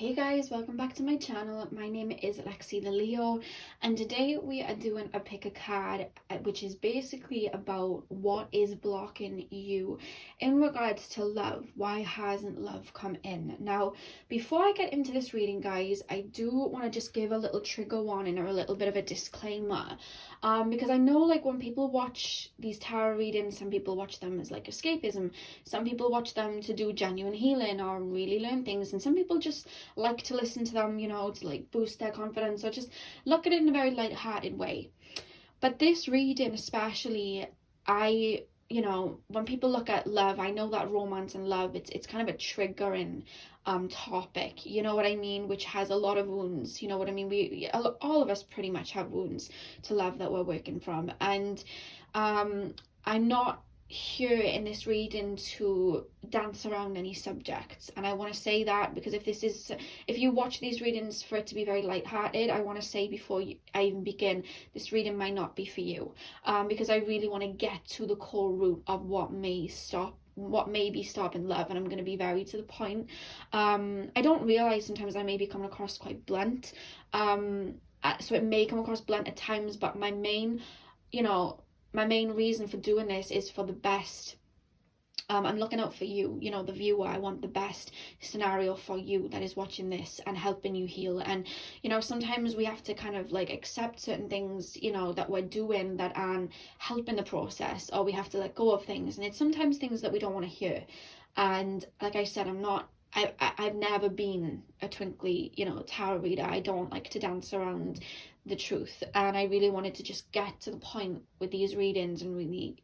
Hey guys, welcome back to my channel. My name is Lexi The Leo, and today we are doing a pick a card, which is basically about what is blocking you in regards to love. Why hasn't love come in? Now, before I get into this reading, guys, I do want to just give a little trigger warning or a little bit of a disclaimer, because I know, like, when people watch these tarot readings, some people watch them as like escapism, some people watch them to do genuine healing or really learn things, and some people just like to listen to them, to like boost their confidence or just look at it in a very light-hearted way. But this reading especially, when people look at love, I know that romance and love, it's kind of a triggering topic, you know what I mean, which has a lot of wounds, you know what I mean. All of us pretty much have wounds to love that we're working from, and I'm not here in this reading to dance around any subjects. And I want to say that because if you watch these readings for it to be very light-hearted, I want to say before I even begin, this reading might not be for you, because I really want to get to the core root of what may be stopping love, and I'm going to be very to the point. I don't realize sometimes I may be coming across quite blunt, so it may come across blunt at times, but my main reason for doing this is for the best. I'm looking out for you, the viewer. I want the best scenario for you that is watching this and helping you heal. And, sometimes we have to kind of like accept certain things, that we're doing that aren't helping the process, or we have to let go of things. And it's sometimes things that we don't want to hear. And like I said, I've never been a twinkly, tarot reader. I don't like to dance around the truth, and I really wanted to just get to the point with these readings and really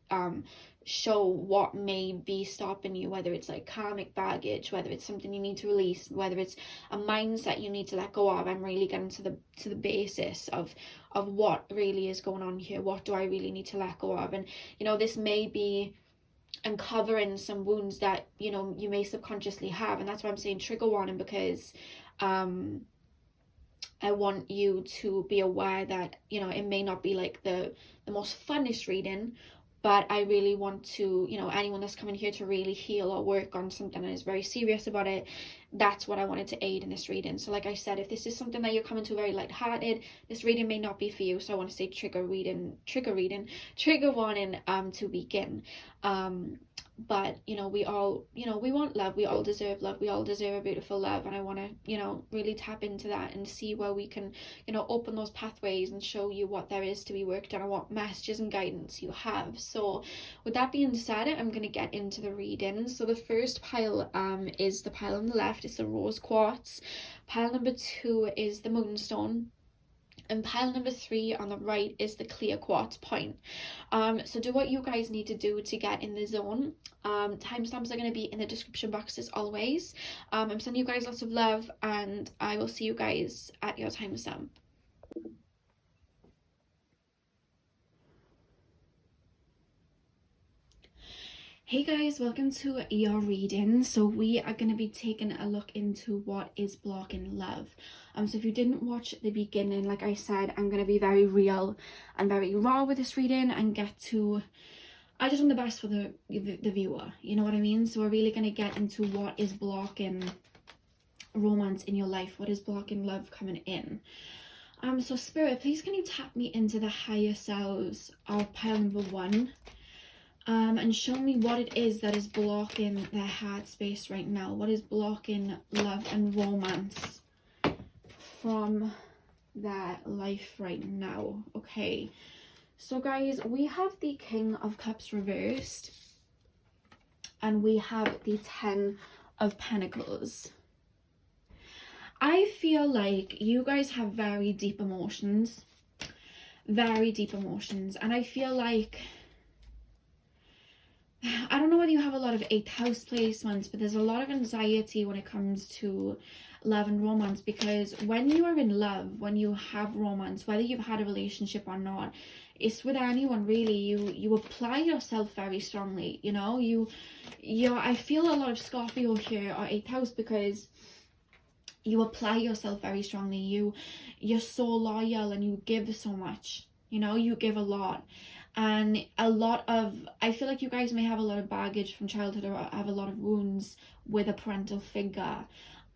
show what may be stopping you, whether it's like karmic baggage, whether it's something you need to release, whether it's a mindset you need to let go of. I'm really getting to the basis of what really is going on here. What do I really need to let go of? And this may be uncovering some wounds that you may subconsciously have, and that's why I'm saying trigger warning, because I want you to be aware that it may not be like the most funnest reading, but I really want to, anyone that's coming here to really heal or work on something and is very serious about it, that's what I wanted to aid in this reading. So like I said, if this is something that you're coming to very light-hearted, this reading may not be for you. So I want to say trigger warning to begin. But we all, we want love, we all deserve love, we all deserve a beautiful love, and I want to really tap into that and see where we can open those pathways and show you what there is to be worked on and what messages and guidance you have. So with that being said, I'm going to get into the reading. So the first pile is the pile on the left. It's the rose quartz. Pile number 2 is the moonstone, and pile number 3 on the right is the clear quartz point. So do what you guys need to do to get in the zone. Timestamps are going to be in the description box as always. I'm sending you guys lots of love, and I will see you guys at your timestamp. Hey guys, welcome to your reading. So we are going to be taking a look into what is blocking love. So if you didn't watch the beginning, like I said, I'm going to be very real and very raw with this reading and I just want the best for the viewer, you know what I mean? So we're really going to get into what is blocking romance in your life, what is blocking love coming in. So Spirit, please can you tap me into the higher selves of pile number 1, and show me what it is that is blocking their heart space right now. What is blocking love and romance from their life right now? Okay, so guys, we have the King of Cups reversed, and we have the 10 of Pentacles. I feel like you guys have very deep emotions, and I feel like, I don't know whether you have a lot of 8th house placements, but there's a lot of anxiety when it comes to love and romance, because when you are in love, when you have romance, whether you've had a relationship or not, it's with anyone really, you apply yourself very strongly, I feel a lot of Scorpio here, or 8th house, because you apply yourself very strongly, you're so loyal and you give so much, you give a lot. And I feel like you guys may have a lot of baggage from childhood, or have a lot of wounds with a parental figure.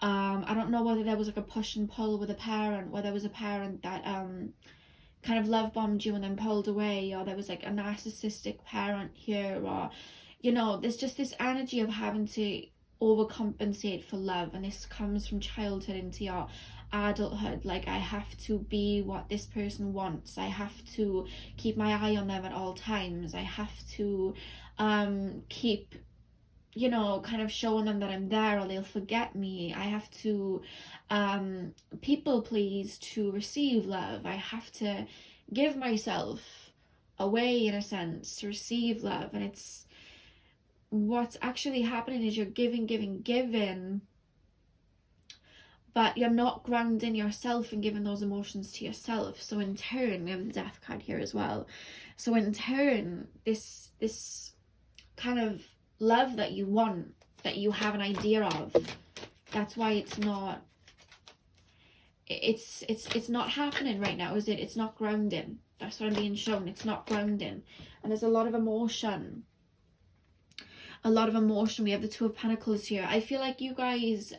I don't know whether there was like a push and pull with a parent, where there was a parent that kind of love bombed you and then pulled away, or there was like a narcissistic parent here, or you know, there's just this energy of having to overcompensate for love, and this comes from childhood into your adulthood. Like, I have to be what this person wants, I have to keep my eye on them at all times, I have to keep, you know, kind of showing them that I'm there or they'll forget me. I have to people please to receive love. I have to give myself away in a sense to receive love. And it's what's actually happening is you're giving, but you're not grounding yourself and giving those emotions to yourself. So in turn, we have the death card here as well. So in turn, this kind of love that you want, that you have an idea of, that's why it's not happening right now, is it? It's not grounding. That's what I'm being shown. It's not grounding. And there's a lot of emotion. We have the Two of Pentacles here. I feel like you guys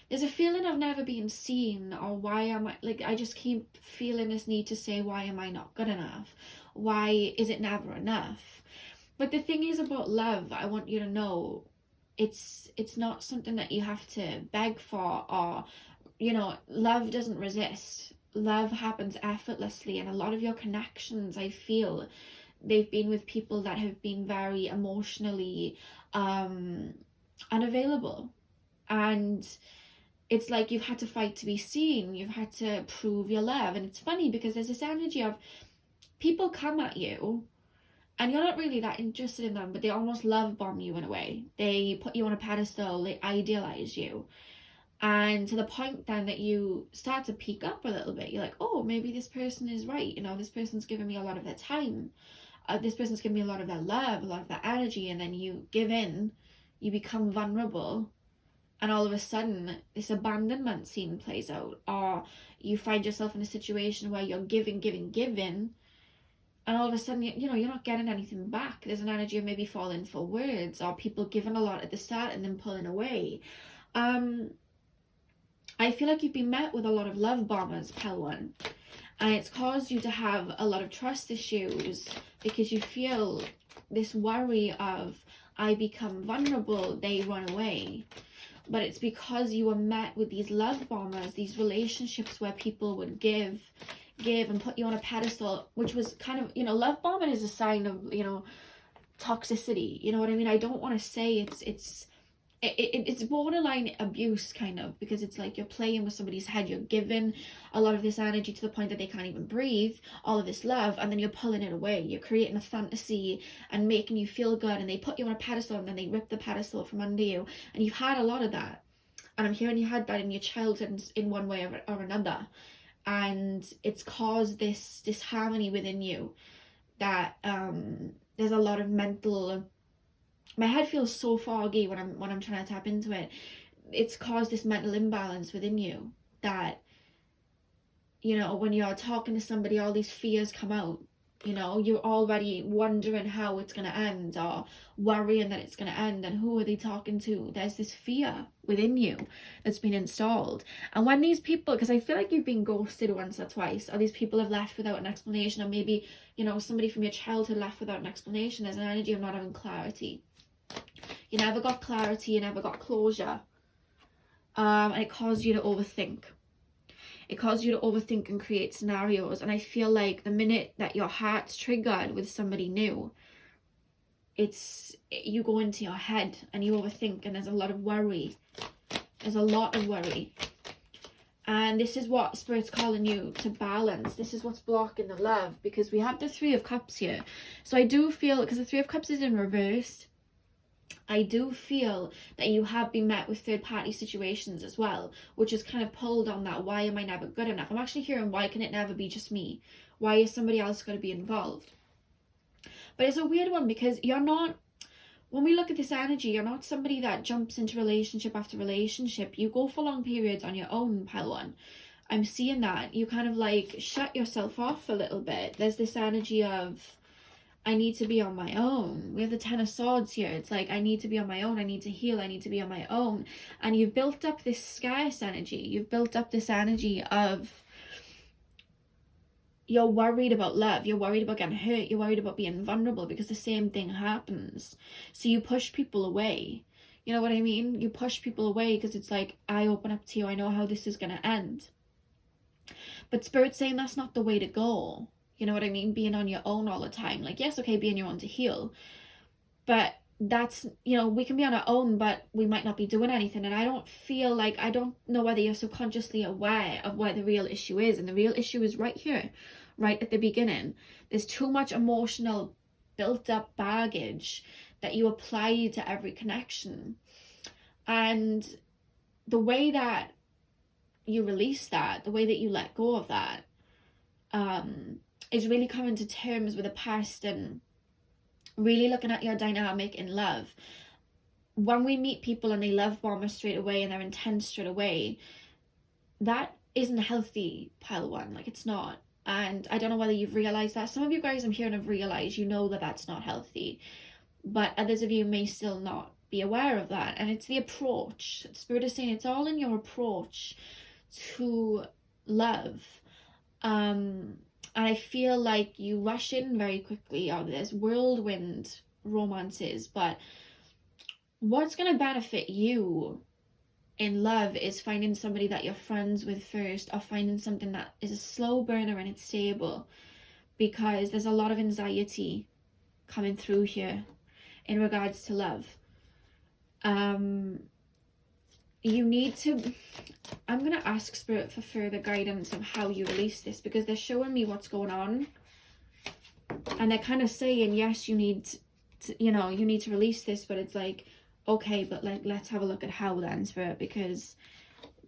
there's a feeling of never being seen, or why am I, like, I just keep feeling this need to say, why am I not good enough? Why is it never enough? But the thing is about love, I want you to know, it's not something that you have to beg for, or, you know, love doesn't resist. Love happens effortlessly, and a lot of your connections, I feel, they've been with people that have been very emotionally unavailable. And it's like you've had to fight to be seen. You've had to prove your love. And it's funny because there's this energy of people come at you and you're not really that interested in them, but they almost love bomb you in a way. They put you on a pedestal, they idealize you. And to the point then that you start to peak up a little bit. You're like, oh, maybe this person is right. You know, this person's giving me a lot of their time. This person's giving me a lot of their love, a lot of their energy. And then you give in, you become vulnerable. And all of a sudden, this abandonment scene plays out. Or you find yourself in a situation where you're giving. And all of a sudden, you know, you're not getting anything back. There's an energy of maybe falling for words, or people giving a lot at the start and then pulling away. I feel like you've been met with a lot of love bombers, Pell One. And it's caused you to have a lot of trust issues because you feel this worry of, I become vulnerable, they run away. But it's because you were met with these love bombers, these relationships where people would give and put you on a pedestal, which was kind of, you know, love bombing is a sign of, you know, toxicity. You know what I mean? I don't want to say it's borderline abuse, kind of, because it's like you're playing with somebody's head. You're giving a lot of this energy to the point that they can't even breathe, all of this love, and then you're pulling it away. You're creating a fantasy and making you feel good, and they put you on a pedestal and then they rip the pedestal from under you. And you've had a lot of that, and I'm hearing you had that in your childhood in one way or another, and it's caused this disharmony within you that there's a lot of mental. My head feels so foggy when I'm trying to tap into it. It's caused this mental imbalance within you that, you know, when you're talking to somebody, all these fears come out. You know, you're already wondering how it's going to end, or worrying that it's going to end, and who are they talking to? There's this fear within you that's been installed. And when these people, because I feel like you've been ghosted once or twice, or these people have left without an explanation, or maybe, you know, somebody from your childhood left without an explanation, there's an energy of not having clarity. You never got clarity, you never got closure. And it caused you to overthink. It caused you to overthink and create scenarios. And I feel like the minute that your heart's triggered with somebody new, you go into your head and you overthink, and there's a lot of worry. There's a lot of worry. And this is what Spirit's calling you to balance. This is what's blocking the love, because we have the Three of Cups here. So I do feel, because the Three of Cups is in reverse, I do feel that you have been met with third-party situations as well, which is kind of pulled on that, why am I never good enough? I'm actually hearing, why can it never be just me? Why is somebody else going to be involved? But it's a weird one, because you're not, when we look at this energy, you're not somebody that jumps into relationship after relationship. You go for long periods on your own, Pile One. I'm seeing that. You kind of like shut yourself off a little bit. There's this energy of, I need to be on my own. We have the Ten of Swords here. It's like, I need to be on my own. I need to heal. I need to be on my own. And you've built up this scarce energy. You've built up this energy of, you're worried about love. You're worried about getting hurt. You're worried about being vulnerable because the same thing happens. So you push people away. You know what I mean? You push people away because it's like, I open up to you. I know how this is going to end. But Spirit's saying that's not the way to go. You know what I mean? Being on your own all the time. Like, yes, okay, be on your own to heal. But that's, you know, we can be on our own, but we might not be doing anything. And I don't feel like, I don't know whether you're subconsciously aware of where the real issue is. And the real issue is right here, right at the beginning. There's too much emotional built up baggage that you apply to every connection. And the way that you release that, the way that you let go of that, is really coming to terms with the past and really looking at your dynamic in love. When we meet people and they love bomb us straight away and they're intense straight away, that isn't healthy, pile one. Like, it's not. And I don't know whether you've realized that. Some of you guys I'm hearing have realized, you know, that that's not healthy, but others of you may still not be aware of that. And it's the approach. Spirit is saying it's all in your approach to love. And I feel like you rush in very quickly. Oh, there's whirlwind romances, but what's going to benefit you in love is finding somebody that you're friends with first, or finding something that is a slow burner and it's stable, because there's a lot of anxiety coming through here in regards to love. You need to, I'm going to ask Spirit for further guidance of how you release this, because they're showing me what's going on. And they're kind of saying, yes, you need to, you know, you need to release this, but it's like, okay, but like, let's have a look at how then, Spirit, because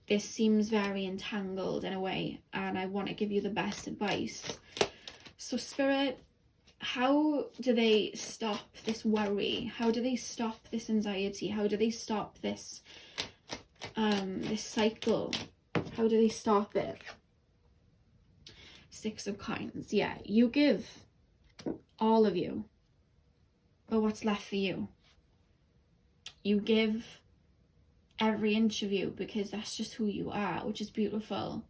this seems very entangled in a way, and I want to give you the best advice. So Spirit, how do they stop this worry? How do they stop this anxiety? How do they stop this this cycle? How do they stop it? Six of Coins. Yeah, you give, all of you, but what's left for you? You give every inch of you because that's just who you are, which is beautiful,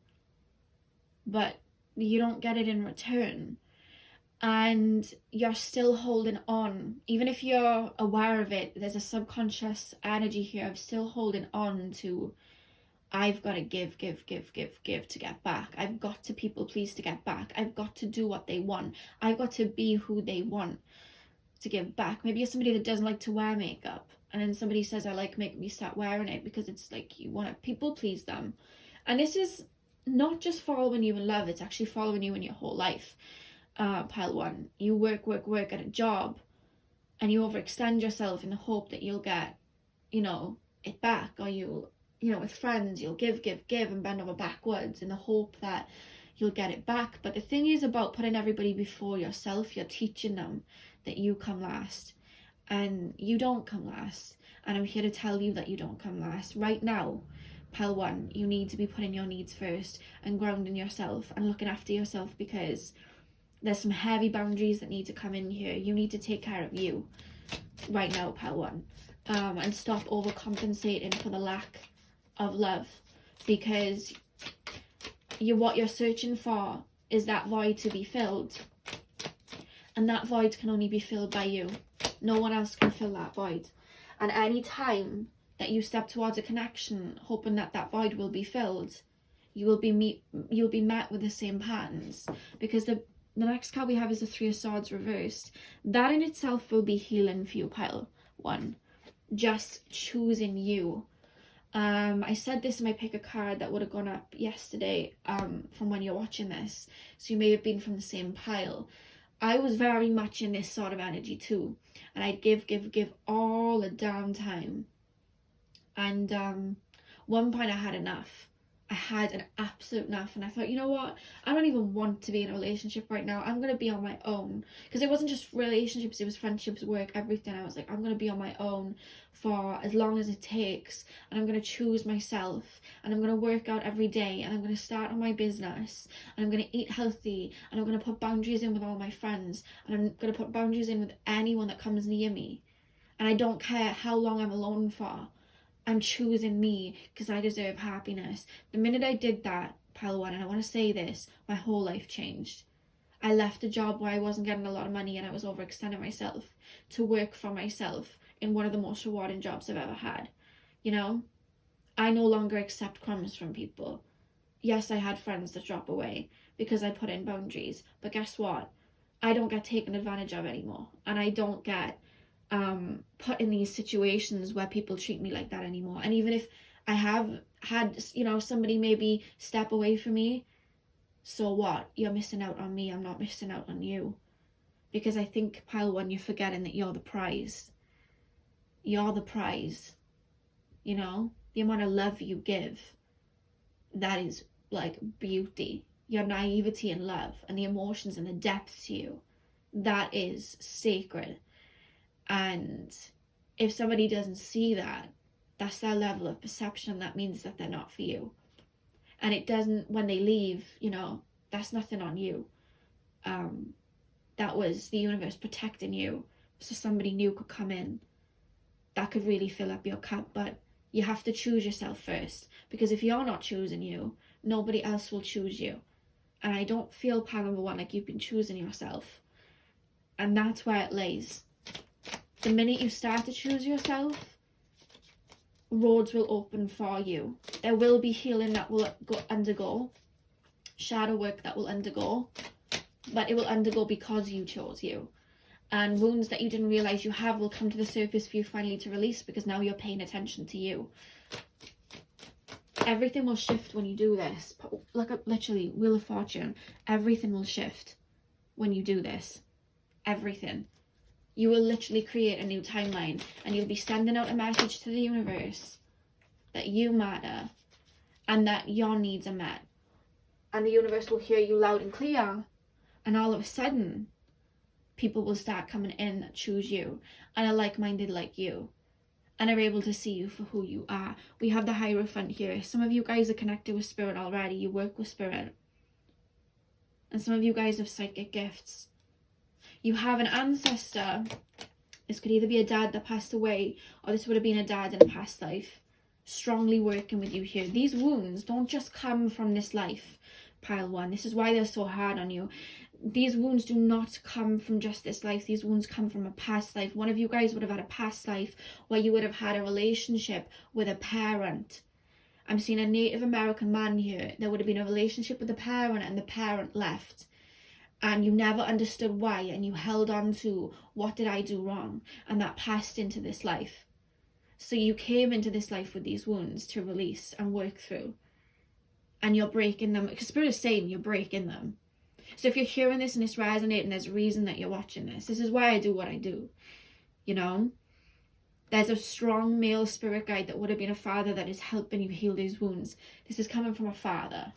but you don't get it in return. And you're still holding on. Even if you're aware of it, there's a subconscious energy here of still holding on to, I've got to give to get back. I've got to people please to get back. I've got to do what they want. I've got to be who they want to give back. Maybe you're somebody that doesn't like to wear makeup, and then somebody says, I like makeup, you start wearing it because it's like you want to people please them. And this is not just following you in love, it's actually following you in your whole life. Pile one, you work at a job and you overextend yourself in the hope that you'll get, you know, it back, or you'll, you know, with friends, you'll give and bend over backwards in the hope that you'll get it back. But the thing is about putting everybody before yourself, you're teaching them that you come last, and you don't come last. And I'm here to tell you that you don't come last. Right now, pile one, you need to be putting your needs first and grounding yourself and looking after yourself, because there's some heavy boundaries that need to come in here. You need to take care of you right now, pile one, and stop overcompensating for the lack of love, because what you're searching for is that void to be filled, and that void can only be filled by you. No one else can fill that void. And any time that you step towards a connection hoping that that void will be filled, you'll be met with the same patterns, because the next card we have is the Three of Swords reversed. That in itself will be healing for you, pile one. Just choosing you. I said this in my pick a card that would have gone up yesterday from when you're watching this, so you may have been from the same pile. I was very much in this sort of energy too, and I'd give all the damn time, and one point I had enough. I had an absolute naff, and I thought, you know what, I don't even want to be in a relationship right now. I'm going to be on my own. Because it wasn't just relationships, it was friendships, work, everything. I was like, I'm going to be on my own for as long as it takes, and I'm going to choose myself, and I'm going to work out every day, and I'm going to start on my business, and I'm going to eat healthy, and I'm going to put boundaries in with all my friends, and I'm going to put boundaries in with anyone that comes near me. And I don't care how long I'm alone for. I'm choosing me because I deserve happiness. The minute I did that, pile one, and I want to say this, my whole life changed. I left a job where I wasn't getting a lot of money and I was overextending myself to work for myself in one of the most rewarding jobs I've ever had. You know, I no longer accept crumbs from people. Yes, I had friends that drop away because I put in boundaries, but guess what? I don't get taken advantage of anymore, and I don't get put in these situations where people treat me like that anymore. And even if I have had, you know, somebody maybe step away from me, so what? You're missing out on me. I'm not missing out on you. Because I think, pile one, you're forgetting that you're the prize. You're the prize. You know, the amount of love you give, that is like beauty. Your naivety and love and the emotions and the depth to you, that is sacred. And if somebody doesn't see that, that's their level of perception. That means that they're not for you. And it doesn't, when they leave, you know, that's nothing on you. That was the universe protecting you so somebody new could come in that could really fill up your cup. But you have to choose yourself first, because if you're not choosing you, nobody else will choose you. And I don't feel, pile number one, like you've been choosing yourself. And that's where it lays. The minute you start to choose yourself, roads will open for you. There will be healing that will undergo, shadow work that will undergo, but it will undergo because you chose you. And wounds that you didn't realize you have will come to the surface for you finally to release, because now you're paying attention to you. Everything will shift when you do this. Like literally, Wheel of Fortune. Everything will shift when you do this. Everything. You will literally create a new timeline, and you'll be sending out a message to the universe that you matter and that your needs are met. And the universe will hear you loud and clear, and all of a sudden, people will start coming in that choose you and are like-minded like you and are able to see you for who you are. We have the Hierophant here. Some of you guys are connected with spirit already. You work with spirit. And some of you guys have psychic gifts. You have an ancestor. This could either be a dad that passed away, or this would have been a dad in a past life, strongly working with you here. These wounds don't just come from this life, pile one. This is why they're so hard on you. These wounds do not come from just this life. These wounds come from a past life. One of you guys would have had a past life where you would have had a relationship with a parent. I'm seeing a Native American man here. There would have been a relationship with a parent, and the parent left. And you never understood why, and you held on to, what did I do wrong? And that passed into this life. So you came into this life with these wounds to release and work through. And you're breaking them, because Spirit is saying you're breaking them. So if you're hearing this and it's resonating, there's a reason that you're watching this. This is why I do what I do. You know? There's a strong male spirit guide that would have been a father that is helping you heal these wounds. This is coming from a father.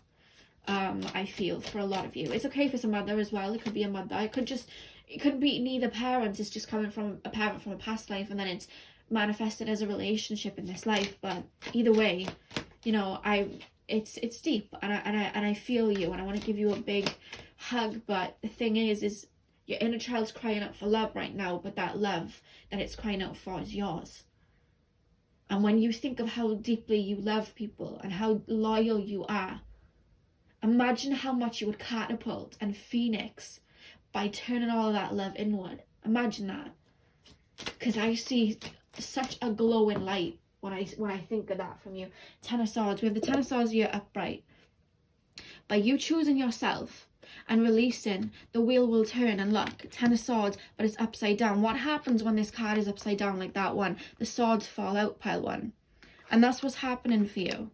I feel, for a lot of you. It's okay if it's a mother as well. It could be a mother. It could be neither parent. It's just coming from a parent from a past life, and then it's manifested as a relationship in this life. But either way, you know, it's deep, and I feel you, and I want to give you a big hug. But the thing is your inner child's crying out for love right now, but that love that it's crying out for is yours. And when you think of how deeply you love people and how loyal you are, imagine how much you would catapult and phoenix by turning all of that love inward. Imagine that. Because I see such a glowing light when I think of that from you. Ten of Swords. We have the Ten of Swords here upright. By you choosing yourself and releasing, the wheel will turn, and look, Ten of Swords, but it's upside down. What happens when this card is upside down like that one? The swords fall out, pile one. And that's what's happening for you.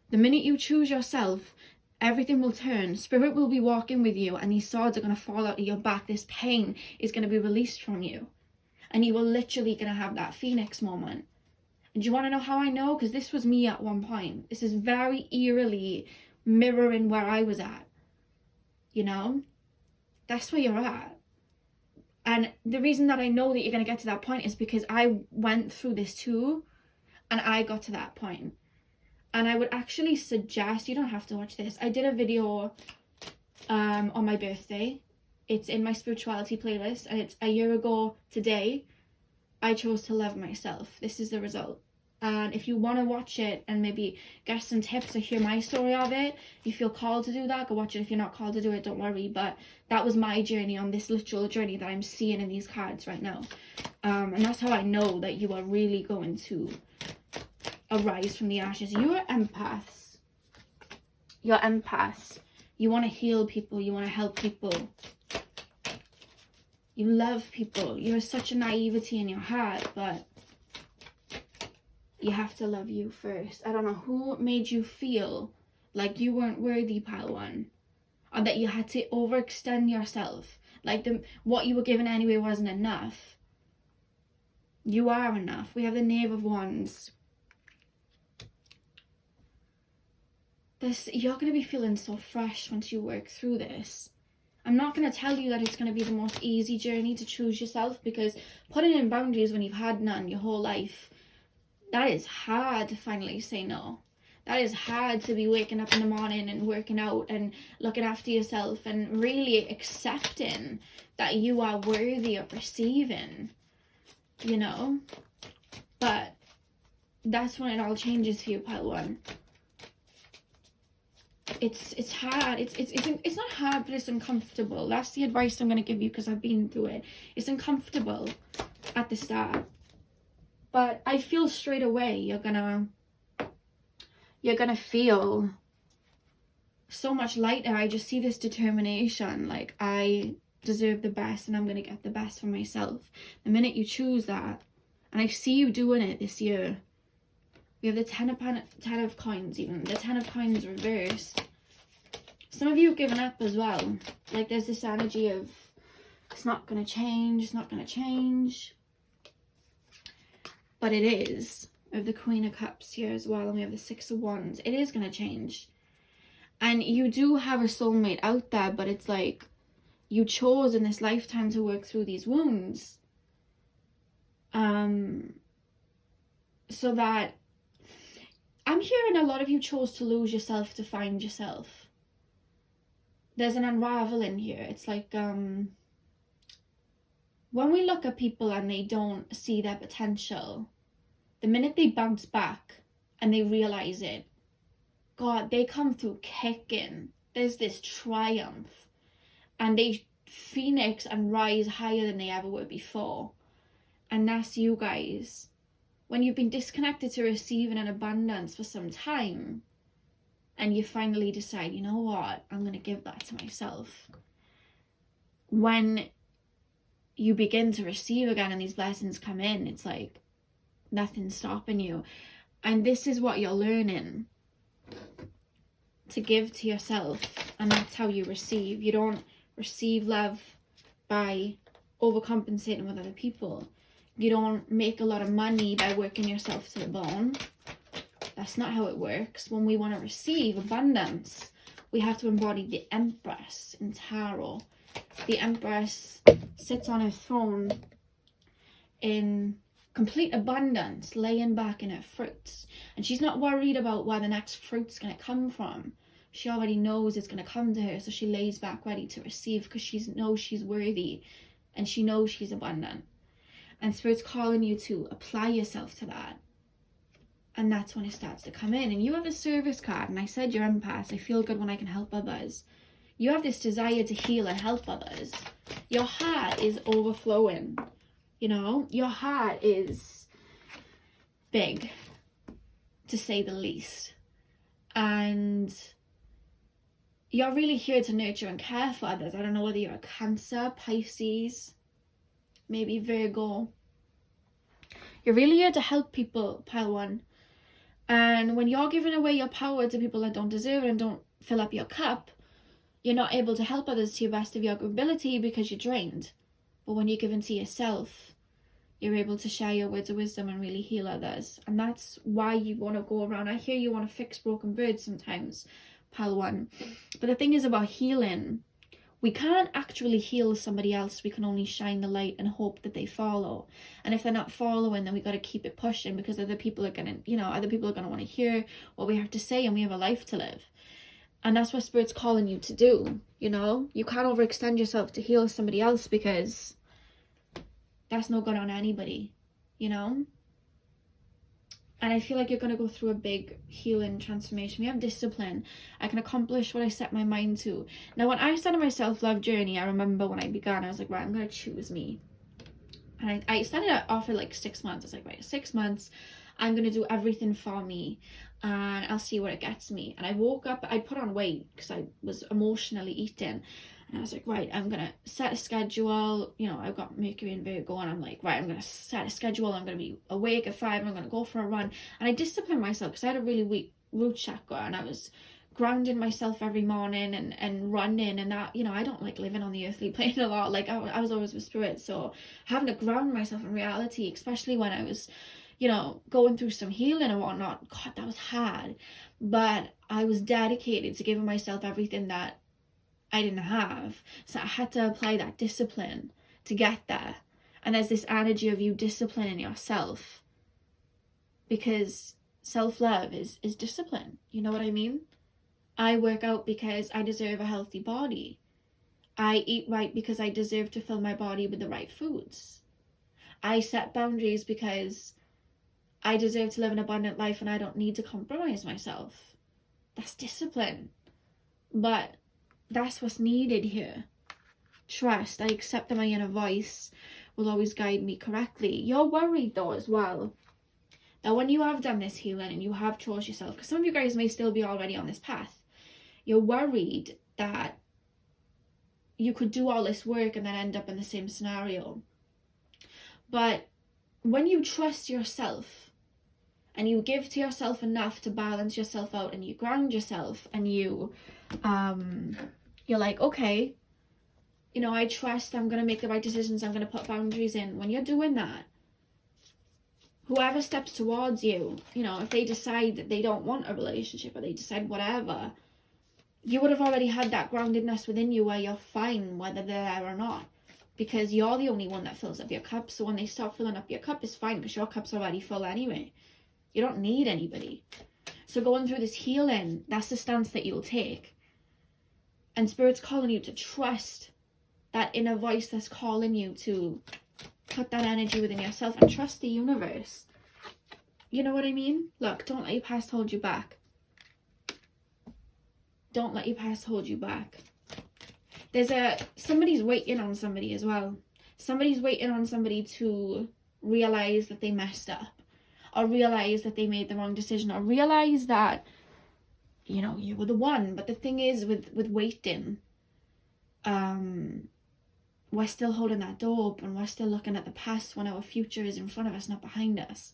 The minute you choose yourself, everything will turn. Spirit will be walking with you, and these swords are going to fall out of your back. This pain is going to be released from you. And you are literally going to have that phoenix moment. And do you want to know how I know? Because this was me at one point. This is very eerily mirroring where I was at. You know? That's where you're at. And the reason that I know that you're going to get to that point is because I went through this too. And I got to that point. And I would actually suggest, you don't have to watch this. I did a video on my birthday. It's in my spirituality playlist. And it's a year ago today. I chose to love myself. This is the result. And if you want to watch it and maybe get some tips or hear my story of it, you feel called to do that, go watch it. If you're not called to do it, don't worry. But that was my journey on this literal journey that I'm seeing in these cards right now. And that's how I know that you are really going to arise from the ashes. You're empaths. You're empaths. You want to heal people. You want to help people. You love people. You have such a naivety in your heart, but you have to love you first. I don't know who made you feel like you weren't worthy, pile one, or that you had to overextend yourself, like what you were given anyway wasn't enough. You are enough. We have the Knave of Wands. You're going to be feeling so fresh once you work through this. I'm not going to tell you that it's going to be the most easy journey to choose yourself, because putting in boundaries when you've had none your whole life, that is hard to finally say no. That is hard to be waking up in the morning and working out and looking after yourself and really accepting that you are worthy of receiving, you know? But that's when it all changes for you, pile one. It's hard. It's not hard, but it's uncomfortable. That's the advice I'm going to give you, because I've been through it. It's uncomfortable at the start, but I feel straight away you're gonna feel so much lighter. I just see this determination, like I deserve the best and I'm gonna get the best for myself. The minute you choose that, and I see you doing it this year. We have the ten of coins, even the 10 of coins reversed. Some of you have given up as well. Like there's this energy of it's not going to change, it's not going to change. But it is. We have the Queen of Cups here as well, and we have the 6 of Wands. It is going to change. And you do have a soulmate out there, but it's like you chose in this lifetime to work through these wounds. So that I'm hearing a lot of you chose to lose yourself to find yourself. There's an unraveling here. It's like when we look at people and they don't see their potential, the minute they bounce back and they realize it, God, they come through kicking. There's this triumph. And they phoenix and rise higher than they ever were before. And that's you guys. When you've been disconnected to receiving an abundance for some time, and you finally decide, you know what, I'm going to give that to myself. When you begin to receive again and these blessings come in, it's like nothing's stopping you. And this is what you're learning to give to yourself, and that's how you receive. You don't receive love by overcompensating with other people. You don't make a lot of money by working yourself to the bone. That's not how it works. When we want to receive abundance, we have to embody the Empress in tarot. The Empress sits on her throne in complete abundance, laying back in her fruits. And she's not worried about where the next fruit's going to come from. She already knows it's going to come to her, so she lays back ready to receive, because she knows she's worthy and she knows she's abundant. And Spirit's calling you to apply yourself to that. And that's when it starts to come in. And you have a service card. And I said you're empaths. I feel good when I can help others. You have this desire to heal and help others. Your heart is overflowing. You know, your heart is big, to say the least. And you're really here to nurture and care for others. I don't know whether you're a Cancer, Pisces, maybe Virgo. You're really here to help people, pile one. And when you're giving away your power to people that don't deserve it and don't fill up your cup, you're not able to help others to your best of your ability because you're drained. But when you're giving to yourself, You're able to share your words of wisdom and really heal others. And that's why you want to go around. I hear you want to fix broken birds sometimes, pile one. But the thing is about healing, we can't actually heal somebody else. We can only shine the light and hope that they follow. And if they're not following, then we got to keep it pushing, because other people are going to, other people are going to want to hear what we have to say, and we have a life to live. And that's what Spirit's calling you to do, You can't overextend yourself to heal somebody else, because that's no good on anybody, And I feel like you're going to go through a big healing transformation. We have discipline. I can accomplish what I set my mind to. Now, when I started my self-love journey, I remember when I began, I was like, right, I'm going to choose me. And I started it off for like 6 months. I was like, right, 6 months, I'm going to do everything for me, and I'll see where it gets me. And I woke up, I put on weight because I was emotionally eating. And I was like, right, I'm going to set a schedule. I've got Mercury and Virgo, and I'm like, right, I'm going to set a schedule. I'm going to be awake at 5, and I'm going to go for a run. And I disciplined myself because I had a really weak root chakra, and I was grounding myself every morning and running, and that, I don't like living on the earthly plane a lot. Like, I was always with Spirit. So having to ground myself in reality, especially when I was, going through some healing and whatnot, God, that was hard. But I was dedicated to giving myself everything that I didn't have. So I had to apply that discipline to get there. And there's this energy of you disciplining yourself, because self-love is discipline. You know what I mean? I work out because I deserve a healthy body. I eat right because I deserve to fill my body with the right foods. I set boundaries because I deserve to live an abundant life, and I don't need to compromise myself. That's discipline. But that's what's needed here. Trust. I accept that my inner voice will always guide me correctly. You're worried though as well, that when you have done this healing and you have chose yourself, because some of you guys may still be already on this path, you're worried that you could do all this work and then end up in the same scenario. But when you trust yourself and you give to yourself enough to balance yourself out, and you ground yourself, and you're like, okay, I trust I'm going to make the right decisions. I'm going to put boundaries in. When you're doing that, whoever steps towards you, if they decide that they don't want a relationship, or they decide whatever, you would have already had that groundedness within you where you're fine whether they're there or not, because you're the only one that fills up your cup. So when they stop filling up your cup, it's fine, because your cup's already full anyway. You don't need anybody. So going through this healing, that's the stance that you'll take. And Spirit's calling you to trust that inner voice that's calling you to put that energy within yourself, and trust the universe. You know what I mean? Look, don't let your past hold you back. Don't let your past hold you back. Somebody's waiting on somebody as well. Somebody's waiting on somebody to realize that they messed up, or realize that they made the wrong decision, or realize that, you were the one. But the thing is, with waiting, we're still holding that door open. We're still looking at the past when our future is in front of us, not behind us.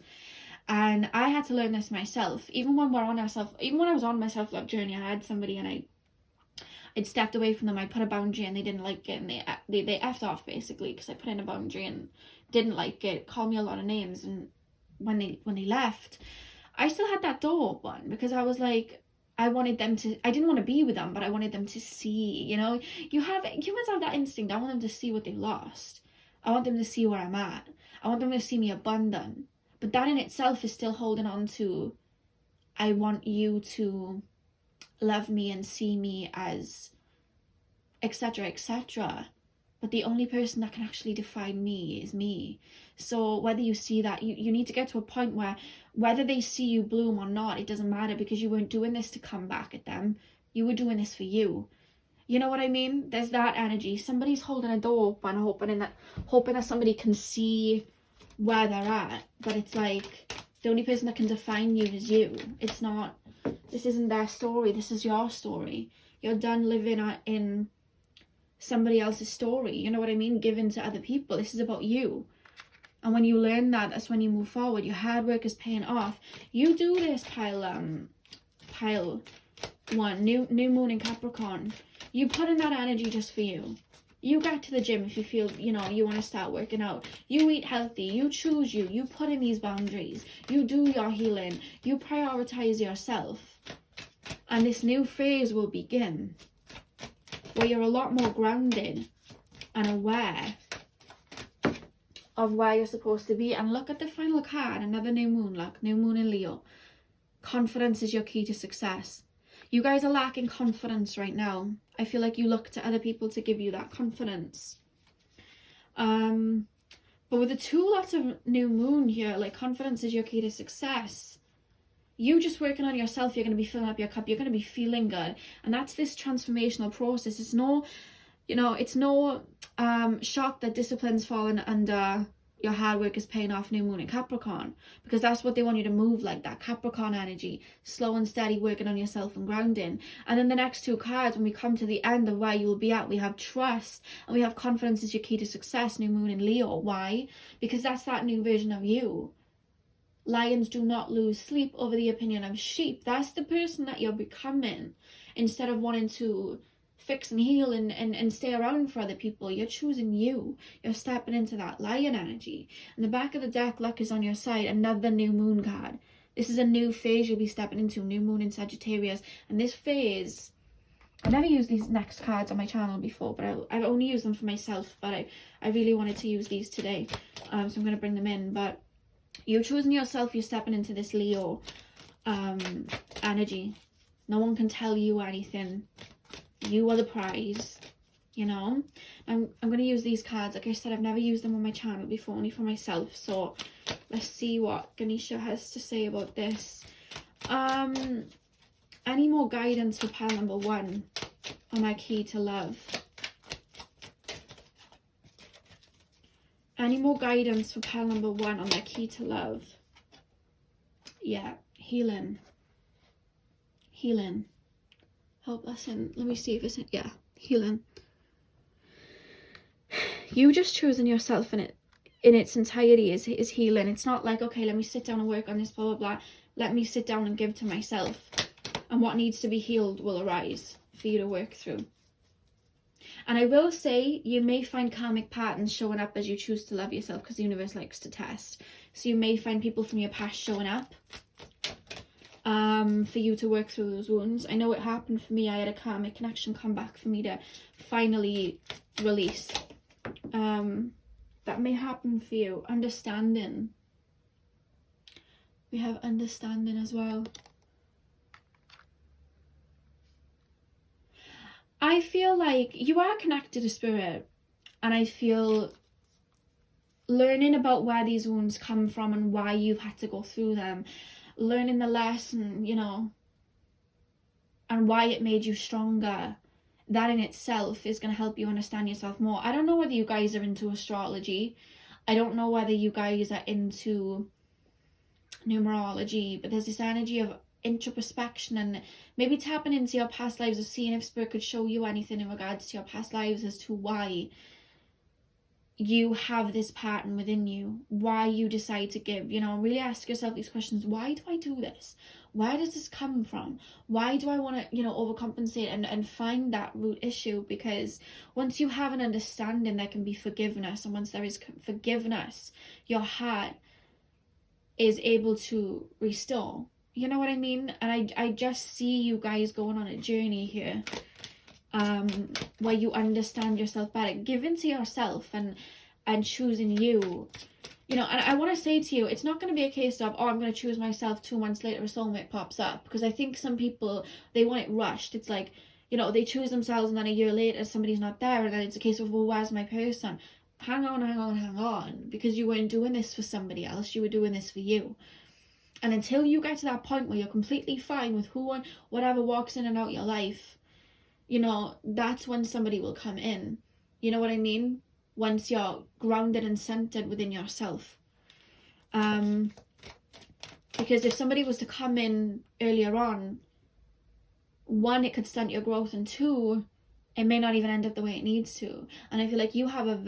And I had to learn this myself. Even when I was on my self-love journey, I had somebody, and I'd stepped away from them. I put a boundary and they didn't like it, and they effed off basically, because I put in a boundary and didn't like it, called me a lot of names. And when they left, I still had that door open, because I was like, I didn't want to be with them, but I wanted them to see, humans have that instinct. I want them to see what they lost. I want them to see where I'm at. I want them to see me abundant. But that in itself is still holding on to, I want you to love me and see me as etc., etc. But the only person that can actually define me is me. So whether you see that, you need to get to a point where whether they see you bloom or not, it doesn't matter, because you weren't doing this to come back at them. You were doing this for you. You know what I mean? There's that energy. Somebody's holding a door open, hoping that somebody can see where they're at. But it's like, the only person that can define you is you. It's not, this isn't their story. This is your story. You're done living in somebody else's story. You know what I mean? Given to other people. This is about you. And when you learn that, that's when you move forward. Your hard work is paying off. You do this, pile one, new moon in Capricorn. You put in that energy just for you. You get to the gym if you feel, you know, you want to start working out. You eat healthy. You choose you. You put in these boundaries. You do your healing. You prioritize yourself. And this new phase will begin where you're a lot more grounded and aware of where you're supposed to be. And look at the final card, another new moon, look, new moon in Leo. Confidence is your key to success. You guys are lacking confidence right now. I feel like you look to other people to give you that confidence. But with the two lots of new moon here, like confidence is your key to success. You just working on yourself, you're going to be filling up your cup, you're going to be feeling good. And that's this transformational process. It's no, you know, it's no shock that discipline's fallen under your hard work is paying off new moon in Capricorn, because that's what they want you to move like, that Capricorn energy, slow and steady, working on yourself and grounding. And then the next two cards, when we come to the end of where you'll be at, we have trust and we have confidence is your key to success, new moon in Leo. Why? Because that's that new version of you. Lions do not lose sleep over the opinion of sheep. That's the person that you're becoming. Instead of wanting to fix and heal and stay around for other people, you're choosing you. You're stepping into that lion energy. And the back of the deck, luck is on your side, another new moon card. This is a new phase you'll be stepping into, new moon in Sagittarius. And this phase, I never used these next cards on my channel before, but I've only used them for myself, but I really wanted to use these today. So I'm going to bring them in. But you're choosing yourself, you're stepping into this Leo energy. No one can tell you anything. You are the prize, you know. I'm going to use these cards. Like I said, I've never used them on my channel before, only for myself. So let's see what Ganesha has to say about this. Any more guidance for pile number 1 on my key to love? Any more guidance for pile number 1 on their key to love? Yeah, healing. Healing. Help us in. Let me see if it's in. Yeah, healing. You just choosing yourself in its entirety is healing. It's not like, okay, let me sit down and work on this, blah, blah, blah. Let me sit down and give to myself. And what needs to be healed will arise for you to work through. And I will say, you may find karmic patterns showing up as you choose to love yourself, because the universe likes to test. So you may find people from your past showing up for you to work through those wounds. I know it happened for me. I had a karmic connection come back for me to finally release. That may happen for you. Understanding. We have understanding as well. I feel like you are connected to spirit, and I feel learning about where these wounds come from and why you've had to go through them, learning the lesson, you know, and why it made you stronger, that in itself is going to help you understand yourself more. I don't know whether you guys are into astrology. I don't know whether you guys are into numerology, but there's this energy of introspection and maybe tapping into your past lives, or seeing if spirit could show you anything in regards to your past lives as to why you have this pattern within you, why you decide to give. You know, really ask yourself these questions. Why do I do this? Where does this come from? Why do I want to, you know, overcompensate and find that root issue? Because once you have an understanding, there can be forgiveness, and once there is forgiveness, your heart is able to restore. You know what I mean? And I just see you guys going on a journey here, where you understand yourself better, giving to yourself and choosing you. You know, and I want to say to you, it's not going to be a case of, oh, I'm going to choose myself, 2 months later a soulmate pops up. Because I think some people, they want it rushed. It's like, you know, they choose themselves and then a year later somebody's not there, and then it's a case of, well, where's my person? Hang on. Because you weren't doing this for somebody else. You were doing this for you. And until you get to that point where you're completely fine with who and whatever walks in and out your life, you know, that's when somebody will come in. You know what I mean? Once you're grounded and centered within yourself. Because if somebody was to come in earlier on, 1, it could stunt your growth, and 2, it may not even end up the way it needs to. And I feel like you have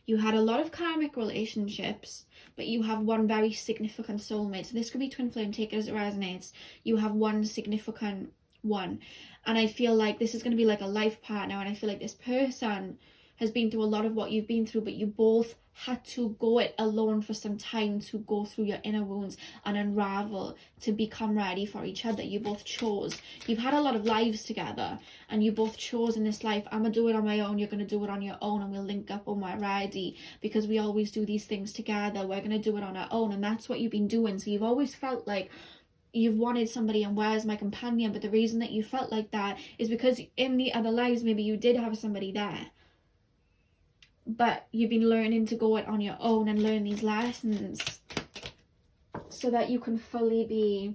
you had a lot of karmic relationships, but you have one very significant soulmate. So this could be twin flame, take it as it resonates. You have one significant one. And I feel like this is going to be like a life partner, and I feel like this person has been through a lot of what you've been through, but you both had to go it alone for some time to go through your inner wounds and unravel to become ready for each other. You both chose. You've had a lot of lives together, and you both chose in this life, I'm gonna do it on my own, you're gonna do it on your own, and we'll link up when we're ready, because we always do these things together. We're gonna do it on our own. And that's what you've been doing. So you've always felt like you've wanted somebody, and where's my companion? But the reason that you felt like that is because in the other lives maybe you did have somebody there, but you've been learning to go it on your own and learn these lessons so that you can fully be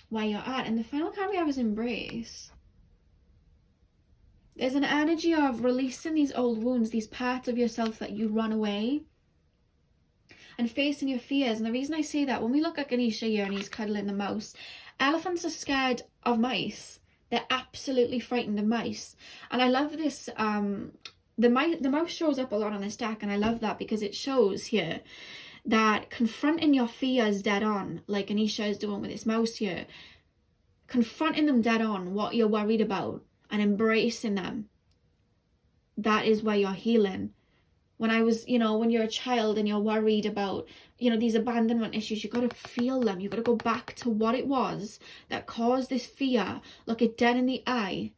where you're at. And the final card we have is embrace. There's an energy of releasing these old wounds, these parts of yourself that you run away, and facing your fears. And the reason I say that, when we look at Ganesha here and he's cuddling the mouse, elephants are scared of mice. They're absolutely frightened of mice. And I love this, the mouse shows up a lot on this deck, and I love that because it shows here that confronting your fears dead on, like Ganesha is doing with this mouse here, confronting them dead on, what you're worried about, and embracing them, that is where you're healing. When I was, when you're a child and you're worried about, these abandonment issues, you got to feel them. You got to go back to what it was that caused this fear. Look it dead in the eye.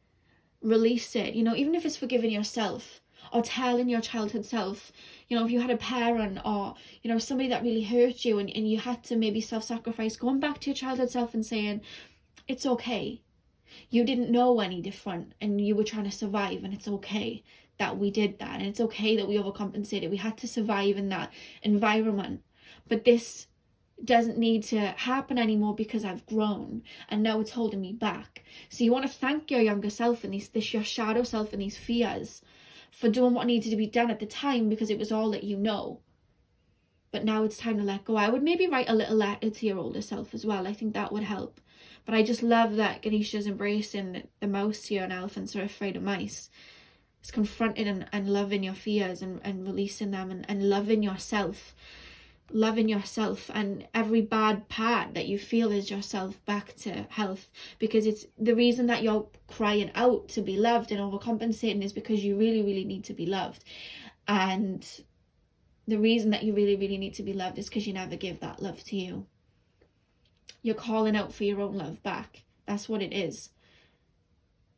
Release it. Even if it's forgiving yourself or telling your childhood self, if you had a parent or, somebody that really hurt you and you had to maybe self-sacrifice, going back to your childhood self and saying, it's okay. You didn't know any different and you were trying to survive, and it's okay that we did that, and it's okay that we overcompensated. We had to survive in that environment, but this doesn't need to happen anymore because I've grown and now it's holding me back. So you want to thank your younger self and your shadow self and these fears for doing what needed to be done at the time, because it was all that but now it's time to let go. I would maybe write a little letter to your older self as well. I think that would help. But I just love that Ganesha's embracing the mouse here, and elephants are afraid of mice. It's confronting and loving your fears and releasing them and loving yourself. Loving yourself, and every bad part that you feel is yourself, back to health. Because it's the reason that you're crying out to be loved and overcompensating is because you really, really need to be loved. And the reason that you really, really need to be loved is because you never give that love to you. You're calling out for your own love back. That's what it is.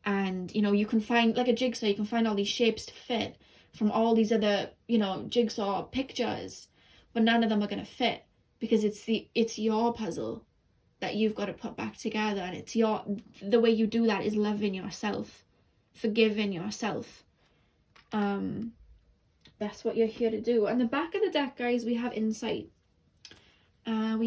And, you can find, like a jigsaw, you can find all these shapes to fit from all these other, jigsaw pictures, but none of them are going to fit because it's your puzzle that you've got to put back together. And the way you do that is loving yourself, forgiving yourself. That's what you're here to do. And the back of the deck, guys, we have insight. You're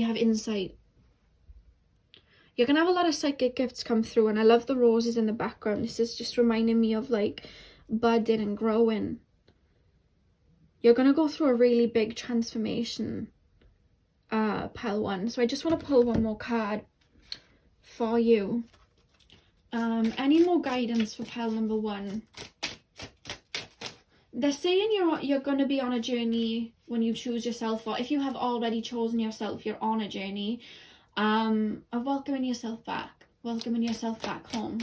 going to have a lot of psychic gifts come through, and I love the roses in the background. This is just reminding me of like budding and growing. You're going to go through a really big transformation, pile one. So I just want to pull one more card for you. Any more guidance for pile number one? They're saying you're going to be on a journey when you choose yourself, or if you have already chosen yourself, you're on a journey of welcoming yourself back home.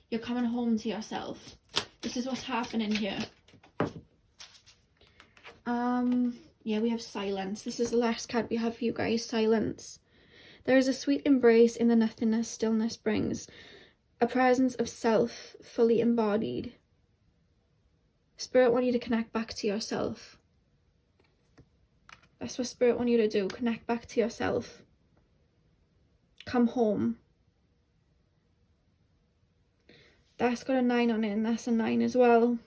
You're coming home to yourself. This is what's happening here. Yeah, we have silence. This is the last card we have for you guys. Silence. There is a sweet embrace in the nothingness stillness brings, a presence of self fully embodied. Spirit want you to connect back to yourself. That's what Spirit want you to do. Connect back to yourself. Come home. That's got a 9 on it, and that's a 9 as well.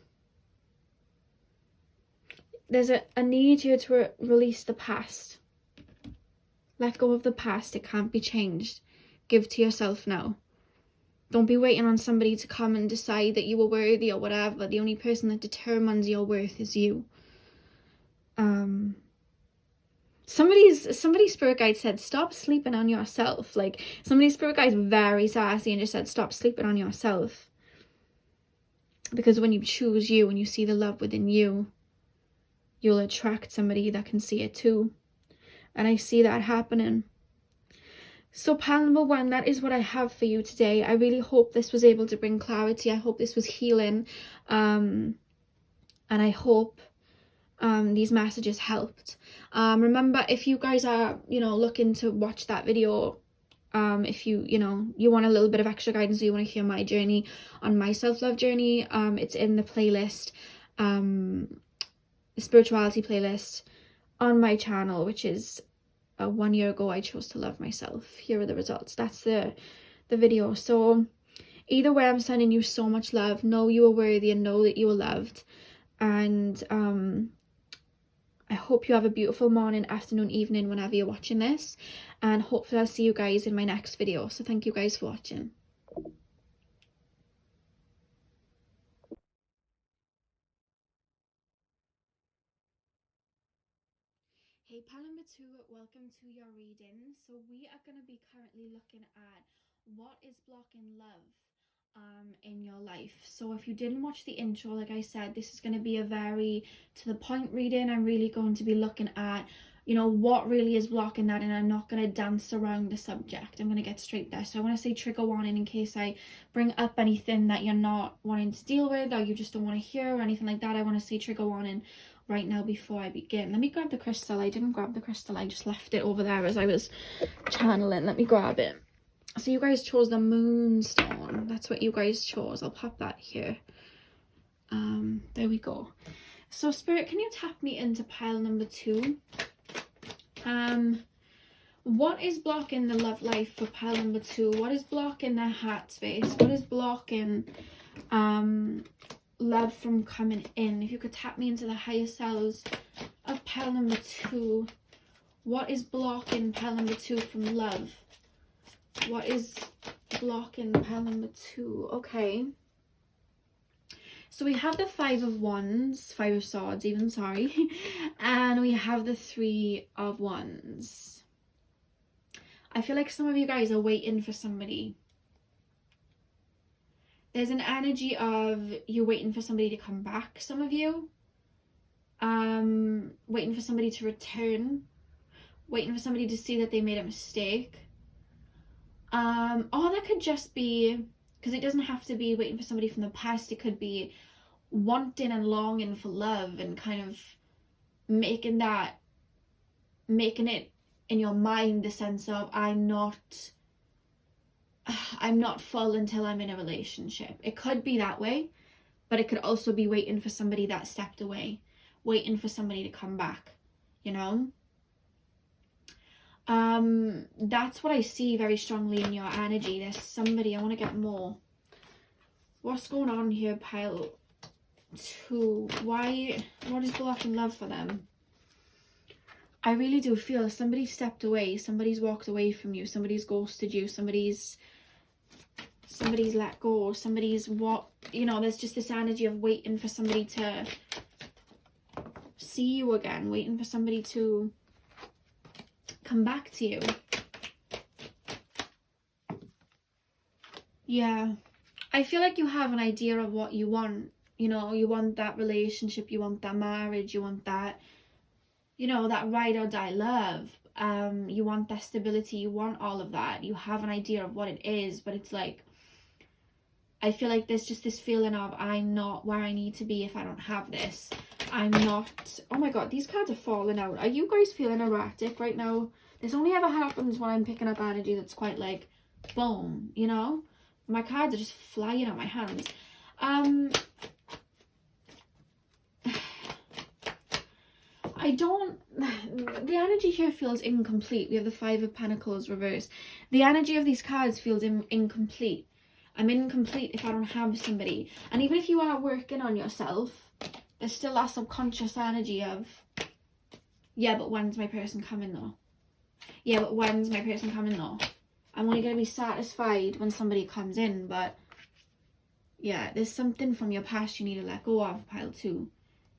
There's a need here to release the past. Let go of the past. It can't be changed. Give to yourself now. Don't be waiting on somebody to come and decide that you were worthy or whatever. The only person that determines your worth is you. Somebody's spirit guide said, stop sleeping on yourself. Like, somebody's spirit guide is very sassy and just said, stop sleeping on yourself. Because when you choose you, when you see the love within you, you'll attract somebody that can see it too. And I see that happening. So pile number one, that is what I have for you today. I really hope this was able to bring clarity. I hope this was healing. And I hope these messages helped. Remember, if you guys are, looking to watch that video, if you want a little bit of extra guidance, or you want to hear my journey on my self-love journey, it's in the playlist, the spirituality playlist on my channel, which is 1 year ago I chose to love myself. Here are the results. That's the video. So either way, I'm sending you so much love. Know you are worthy and know that you are loved. And I hope you have a beautiful morning, afternoon, evening, whenever you're watching this. And hopefully I'll see you guys in my next video. So thank you guys for watching. Hey pal number 2, welcome to your reading. So we are going to be currently looking at what is blocking love in your life. So if you didn't watch the intro, like I said, this is going to be a very to the point reading. I'm really going to be looking at what really is blocking that, and I'm not going to dance around the subject. I'm going to get straight there. So I want to say trigger warning in case I bring up anything that you're not wanting to deal with, or you just don't want to hear, or anything like that. I want to say trigger warning right now before I begin. Let me grab the crystal. I didn't grab the crystal, I just left it over there as I was channeling. Let me grab it. So you guys chose the moonstone. That's what you guys chose. I'll pop that here. There we go. So Spirit, can you tap me into pile number 2? What is blocking the love life for pile number 2? What is blocking their heart space? What is blocking love from coming in? If you could tap me into the higher selves of pile number 2, what is blocking pile number 2 from love? What is blocking pile number 2? Okay. So we have the 5 of Wands, 5 of Swords even, sorry. And we have the 3 of Wands. I feel like some of you guys are waiting for somebody. There's an energy of you waiting for somebody to come back, some of you. Waiting for somebody to return. Waiting for somebody to see that they made a mistake. Or that could just be, because it doesn't have to be waiting for somebody from the past. It could be wanting and longing for love and kind of making it in your mind the sense of I'm not full until I'm in a relationship. It could be that way, but it could also be waiting for somebody that stepped away, waiting for somebody to come back, That's what I see very strongly in your energy. There's somebody, I want to get more. What's going on here, pile 2? What is blocking love for them? I really do feel somebody stepped away, somebody's walked away from you, somebody's ghosted you, somebody's let go, there's just this energy of waiting for somebody to see you again, waiting for somebody to come back to you. Yeah, I feel like you have an idea of what you want. You want that relationship, you want that marriage, you want that, that ride or die love. You want that stability, you want all of that. You have an idea of what it is, but it's like, I feel like there's just this feeling of I'm not where I need to be if I don't have this. I'm not, oh my god, these cards are falling out. Are you guys feeling erratic right now? This only ever happens when I'm picking up energy that's quite like, boom, My cards are just flying out my hands. The energy here feels incomplete. We have the 5 of Pentacles reversed. The energy of these cards feels incomplete. I'm incomplete if I don't have somebody. And even if you are working on yourself, there's still that subconscious energy of, yeah, but when's my person coming though? Yeah, but when's my person coming though? I'm only going to be satisfied when somebody comes in, but yeah, there's something from your past you need to let go of, pile 2.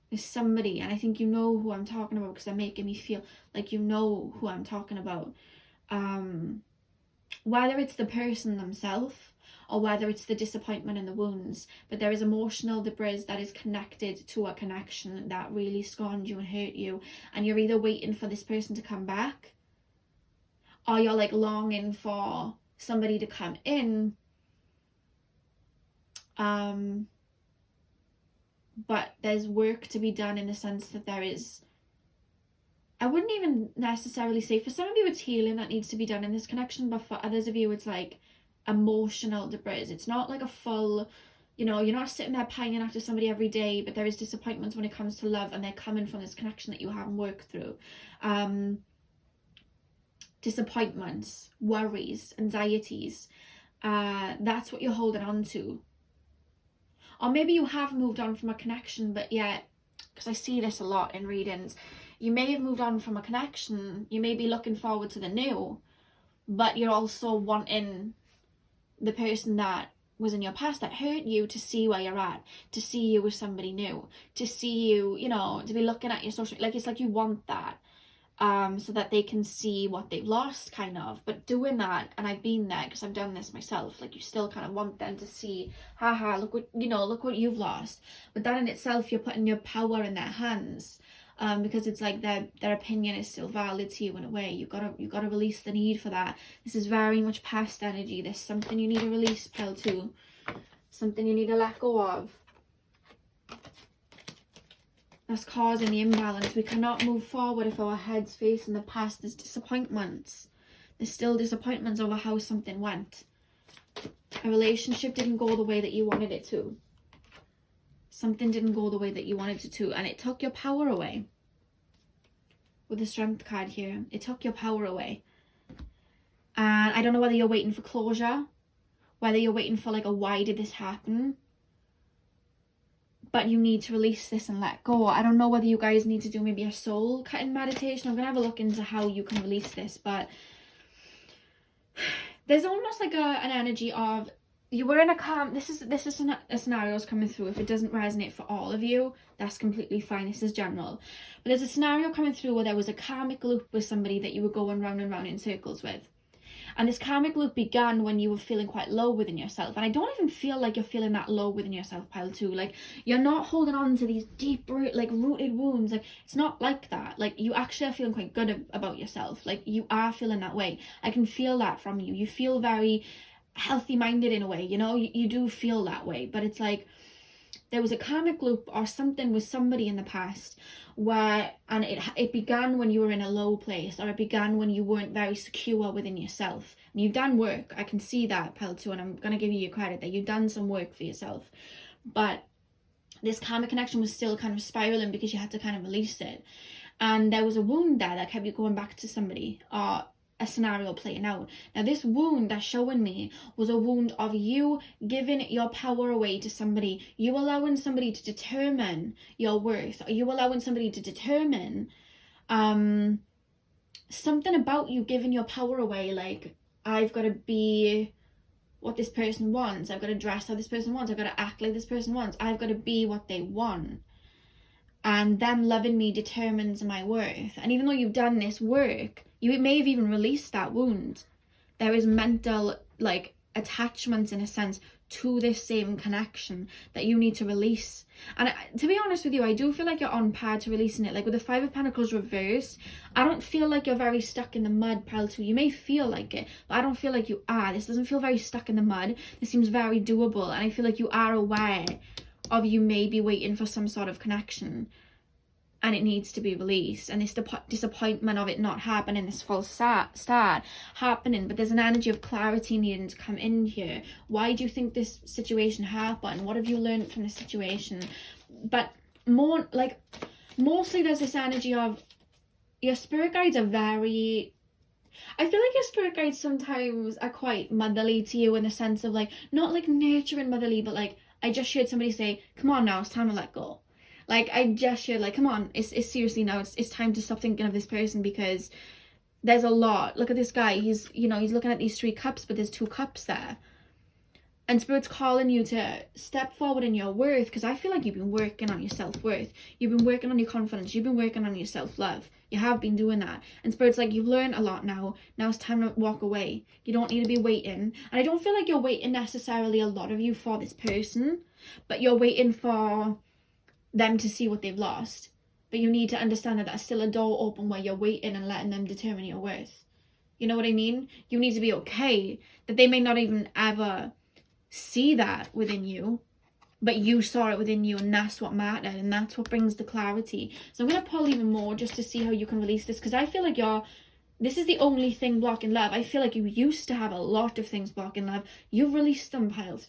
There's somebody, and I think you know who I'm talking about because they're making me feel like you know who I'm talking about. Whether it's the person themselves or whether it's the disappointment and the wounds, but there is emotional debris that is connected to a connection that really scorned you and hurt you, and you're either waiting for this person to come back, or you're like longing for somebody to come in, but there's work to be done in the sense that there is, I wouldn't even necessarily say, for some of you it's healing that needs to be done in this connection, but for others of you it's like emotional debris. It's not like a full, you know, you're not sitting there pining after somebody every day, but there is disappointments when it comes to love, and they're coming from this connection that you haven't worked through. Disappointments, worries, anxieties, that's what you're holding on to. Or maybe you have moved on from a connection, but yet, because I see this a lot in readings, you may have moved on from a connection, you may be looking forward to the new, but you're also wanting the person that was in your past that hurt you to see where you're at, to see you with somebody new, to see you, you know, to be looking at your social, like, it's like you want that, so that they can see what they've lost, kind of. But doing that, and I've been there because I've done this myself, like, you still kind of want them to see, haha, look what, you know, look what you've lost. But that in itself, you're putting your power in their hands, because it's like their opinion is still valid to you in a way. You've got to release the need for that. This is very much past energy. There's something you need to release, pile 2, something you need to let go of. That's causing the imbalance. We cannot move forward if our head's facing the past. There's disappointments. There's still disappointments over how something went. A relationship didn't go the way that you wanted it to. Something didn't go the way that you wanted it to, and it took your power away. With the Strength card here, it took your power away. And I don't know whether you're waiting for closure, whether you're waiting for like a why did this happen, but you need to release this and let go. I don't know whether you guys need to do maybe a soul cutting meditation. I'm gonna have a look into how you can release this, but there's almost like an energy of, you were in a calm, this is a scenario's coming through. If it doesn't resonate for all of you, that's completely fine. This is general. But there's a scenario coming through where there was a karmic loop with somebody that you were going round and round in circles with. And this karmic loop began when you were feeling quite low within yourself. And I don't even feel like you're feeling that low within yourself, pile 2. Like, you're not holding on to these deep, rooted wounds. Like, it's not like that. Like, you actually are feeling quite good about yourself. Like, you are feeling that way. I can feel that from you. You feel very healthy-minded in a way, you know? You do feel that way. But it's like, there was a karmic loop or something with somebody in the past where, and it began when you were in a low place, or it began when you weren't very secure within yourself. And you've done work. I can see that, pile 2, and I'm going to give you your credit that you've done some work for yourself. But this karmic connection was still kind of spiraling because you had to kind of release it. And there was a wound there that kept you going back to somebody, or a scenario playing out. Now, this wound that's showing me was a wound of you giving your power away to somebody, you allowing somebody to determine your worth, or you allowing somebody to determine something about you giving your power away. Like, I've got to be what this person wants, I've got to dress how this person wants, I've got to act like this person wants, I've got to be what they want, and them loving me determines my worth. And even though you've done this work, you may have even released that wound. There is mental, like, attachments in a sense to this same connection that you need to release. And to be honest with you, I do feel like you're on par to releasing it. Like, with the 5 of Pentacles reversed, I don't feel like you're very stuck in the mud, pile 2. You may feel like it, but I don't feel like you are. This doesn't feel very stuck in the mud. This seems very doable, and I feel like you are aware of, you may be waiting for some sort of connection, and it needs to be released. And this disappointment of it not happening, this false start happening, but there's an energy of clarity needing to come in here. Why do you think this situation happened? What have you learned from this situation? But more, like, mostly there's this energy of your spirit guides are very, I feel like your spirit guides sometimes are quite motherly to you, in the sense of, like, not like nurturing motherly, but like, I just heard somebody say, come on now, it's time to let go. Like, I just heard, like, come on, it's seriously now, it's time to stop thinking of this person, because there's a lot. Look at this guy, he's, you know, he's looking at these 3 cups, but there's 2 cups there. And Spirit's calling you to step forward in your worth, because I feel like you've been working on your self-worth. You've been working on your confidence. You've been working on your self-love. You have been doing that. And Spirit's like, you've learned a lot now. Now it's time to walk away. You don't need to be waiting. And I don't feel like you're waiting necessarily, a lot of you, for this person, but you're waiting for them to see what they've lost. But you need to understand that that's still a door open where you're waiting and letting them determine your worth. You know what I mean? You need to be okay that they may not even ever see that within you, but you saw it within you, and that's what mattered, and that's what brings the clarity. So I'm going to pull even more just to see how you can release this, because I feel like this is the only thing blocking love. I feel like you used to have a lot of things blocking love. You've released them, pile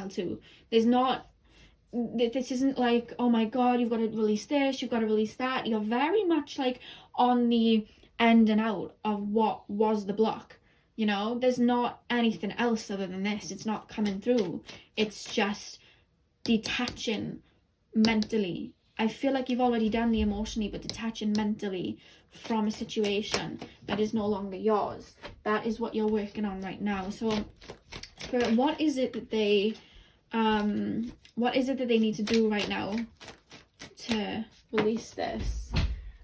2. This isn't like, oh my god, you've got to release this, you've got to release that. You're very much like on the end and out of what was the block. You know, there's not anything else other than this. It's not coming through. It's just detaching mentally. I feel like you've already done the emotionally, but detaching mentally from a situation that is no longer yours. That is what you're working on right now. So, Spirit, what is it that they need to do right now to release this?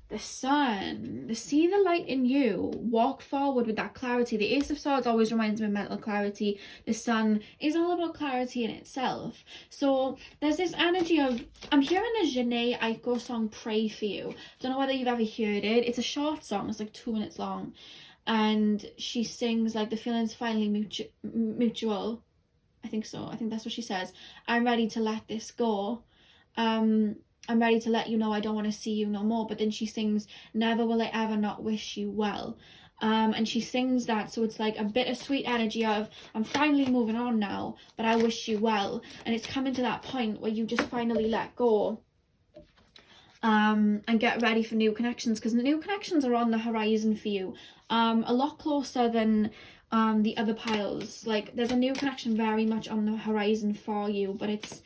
The sun, see the light in you, walk forward with that clarity. The Ace of Swords always reminds me of mental clarity. The sun is all about clarity in itself. So there's this energy of, I'm hearing the Jhené Aiko song, Pray For You. Don't know whether you've ever heard it. It's a short song, it's like 2 minutes long. And she sings like, the feeling's finally mutual. I think so. I think that's what she says. I'm ready to let this go. I'm ready to let you know I don't want to see you no more. But then she sings, never will I ever not wish you well. And she sings that, so it's like a bittersweet energy of, I'm finally moving on now, but I wish you well. And it's coming to that point where you just finally let go. And get ready for new connections, because new connections are on the horizon for you. A lot closer than the other piles. Like, there's a new connection very much on the horizon for you, but it's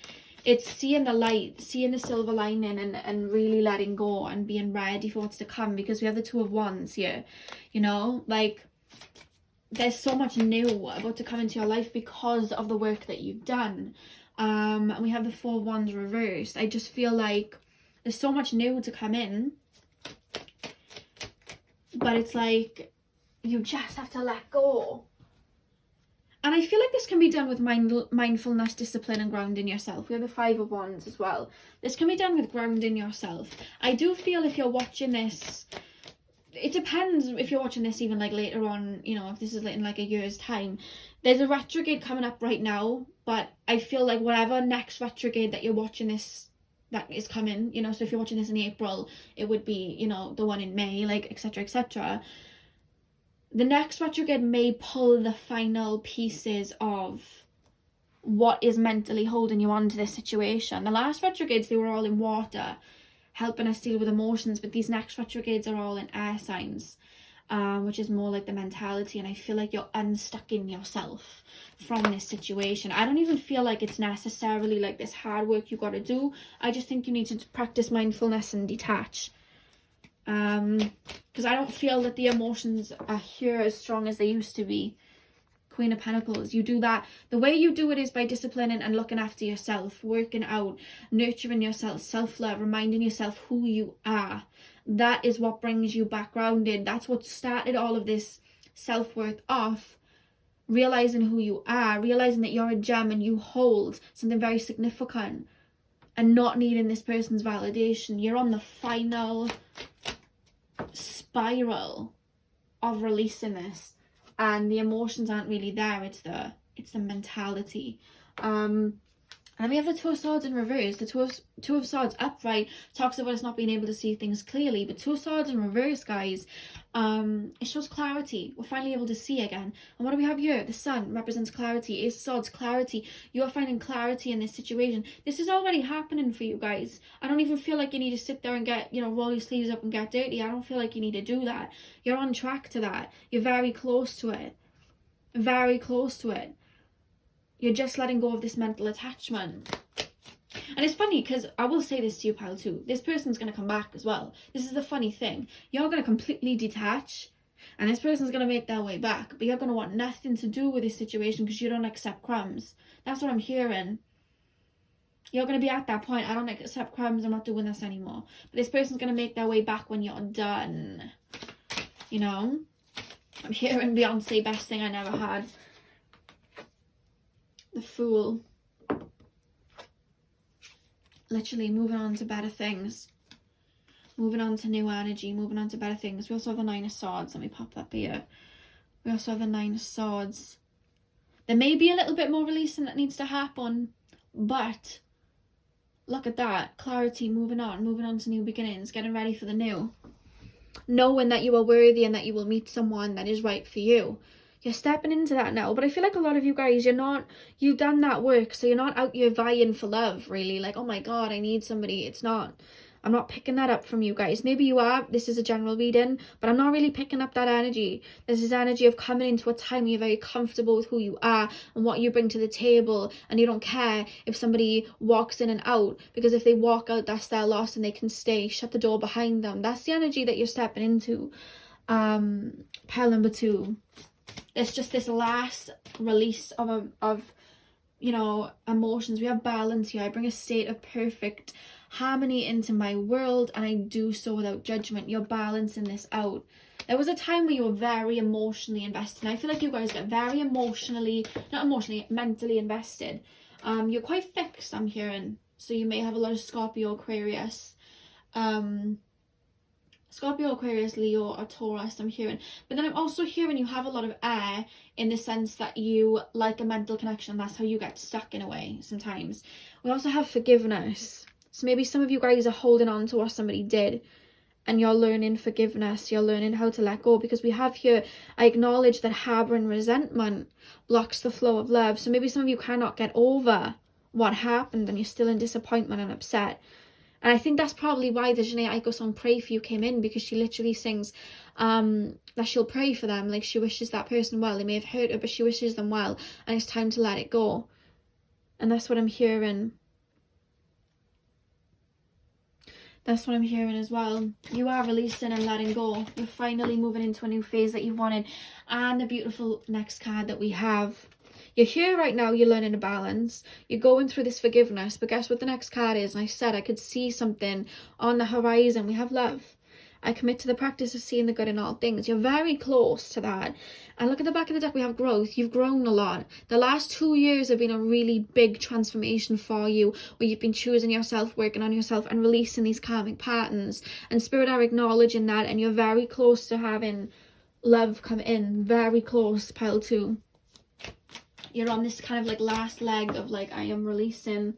seeing the light, seeing the silver lining, and really letting go and being ready for what's to come, because we have the Two of Wands here, you know, like, there's so much new about to come into your life because of the work that you've done. And we have the Four of Wands reversed. I just feel like there's so much new to come in, but it's like, you just have to let go. And I feel like this can be done with mindfulness, discipline, and grounding yourself. We have the Five of Wands as well. This can be done with grounding yourself. I do feel if you're watching this, it depends if you're watching this even like later on, you know, if this is in like a year's time. There's a retrograde coming up right now, but I feel like whatever next retrograde that you're watching this, that is coming, you know, so if you're watching this in April, it would be, you know, the one in May, like, etc., etc. The next retrograde may pull the final pieces of what is mentally holding you on to this situation. The last retrogrades, they were all in water, helping us deal with emotions, but these next retrogrades are all in air signs, which is more like the mentality, and I feel like you're unstucking yourself from this situation. I don't even feel like it's necessarily like this hard work you got to do. I just think you need to practice mindfulness and detach. Because I don't feel that the emotions are here as strong as they used to be. Queen of Pentacles, you do that. The way you do it is by disciplining and looking after yourself, working out, nurturing yourself, self-love, reminding yourself who you are. That is what brings you back grounded. That's what started all of this self-worth off. Realizing who you are, realizing that you're a gem and you hold something very significant, and not needing this person's validation. You're on the final spiral of releasing this, and the emotions aren't really there. It's the mentality. And then we have the Two of Swords in reverse. The Two of Swords upright talks about us not being able to see things clearly, but Two of Swords in reverse, guys, it shows clarity. We're finally able to see again. And what do we have here? The Sun represents clarity. Ace of Swords, clarity. You are finding clarity in this situation. This is already happening for you guys. I don't even feel like you need to sit there and get, you know, roll your sleeves up and get dirty. I don't feel like you need to do that. You're on track to that. You're very close to it. Very close to it. You're just letting go of this mental attachment. And it's funny because I will say this to you, pile too. This person's going to come back as well. This is the funny thing. You're going to completely detach, and this person's going to make their way back. But you're going to want nothing to do with this situation because you don't accept crumbs. That's what I'm hearing. You're going to be at that point. I don't accept crumbs. I'm not doing this anymore. But this person's going to make their way back when you're done. You know? I'm hearing Beyonce, best thing I never had. The Fool. Literally moving on to better things. Moving on to new energy. Moving on to better things. We also have the Nine of Swords. Let me pop that here. We also have the Nine of Swords. There may be a little bit more releasing that needs to happen, but look at that. Clarity, moving on to new beginnings, getting ready for the new. Knowing that you are worthy and that you will meet someone that is right for you. You're stepping into that now. But I feel like a lot of you guys, you've done that work, so you're not out here vying for love, really. Like, oh my God, I need somebody. I'm not picking that up from you guys. Maybe you are. This is a general reading, but I'm not really picking up that energy. This is energy of coming into a time where you're very comfortable with who you are and what you bring to the table, and you don't care if somebody walks in and out, because if they walk out, that's their loss and they can stay. Shut the door behind them. That's the energy that you're stepping into. Pile number 2. It's just this last release of emotions. We have balance here. I bring a state of perfect harmony into my world, and I do so without judgment. You're balancing this out. There was a time where you were very emotionally invested, and I feel like you guys get very mentally invested. You're quite fixed, I'm hearing. So you may have a lot of Scorpio, Aquarius, Leo, or Taurus, I'm hearing. But then I'm also hearing you have a lot of air, in the sense that you like a mental connection. That's how you get stuck in a way sometimes. We also have forgiveness. So maybe some of you guys are holding on to what somebody did, and you're learning forgiveness. You're learning how to let go, because we have here, I acknowledge that harboring resentment blocks the flow of love. So maybe some of you cannot get over what happened, and you're still in disappointment and upset. And I think that's probably why the Janae Aiko song Pray For You came in, because she literally sings that she'll pray for them. Like, she wishes that person well. They may have hurt her, but she wishes them well, and it's time to let it go. And that's what I'm hearing. That's what I'm hearing as well. You are releasing and letting go. You're finally moving into a new phase that you've wanted. And the beautiful next card that we have. You're here right now, you're learning to balance. You're going through this forgiveness. But guess what the next card is? And I said I could see something on the horizon. We have love. I commit to the practice of seeing the good in all things. You're very close to that. And look at the back of the deck, we have growth. You've grown a lot. The last 2 years have been a really big transformation for you, where you've been choosing yourself, working on yourself, and releasing these karmic patterns. And Spirit are acknowledging that, and you're very close to having love come in. Very close, pile 2. You're on this kind of like last leg of like, I am releasing.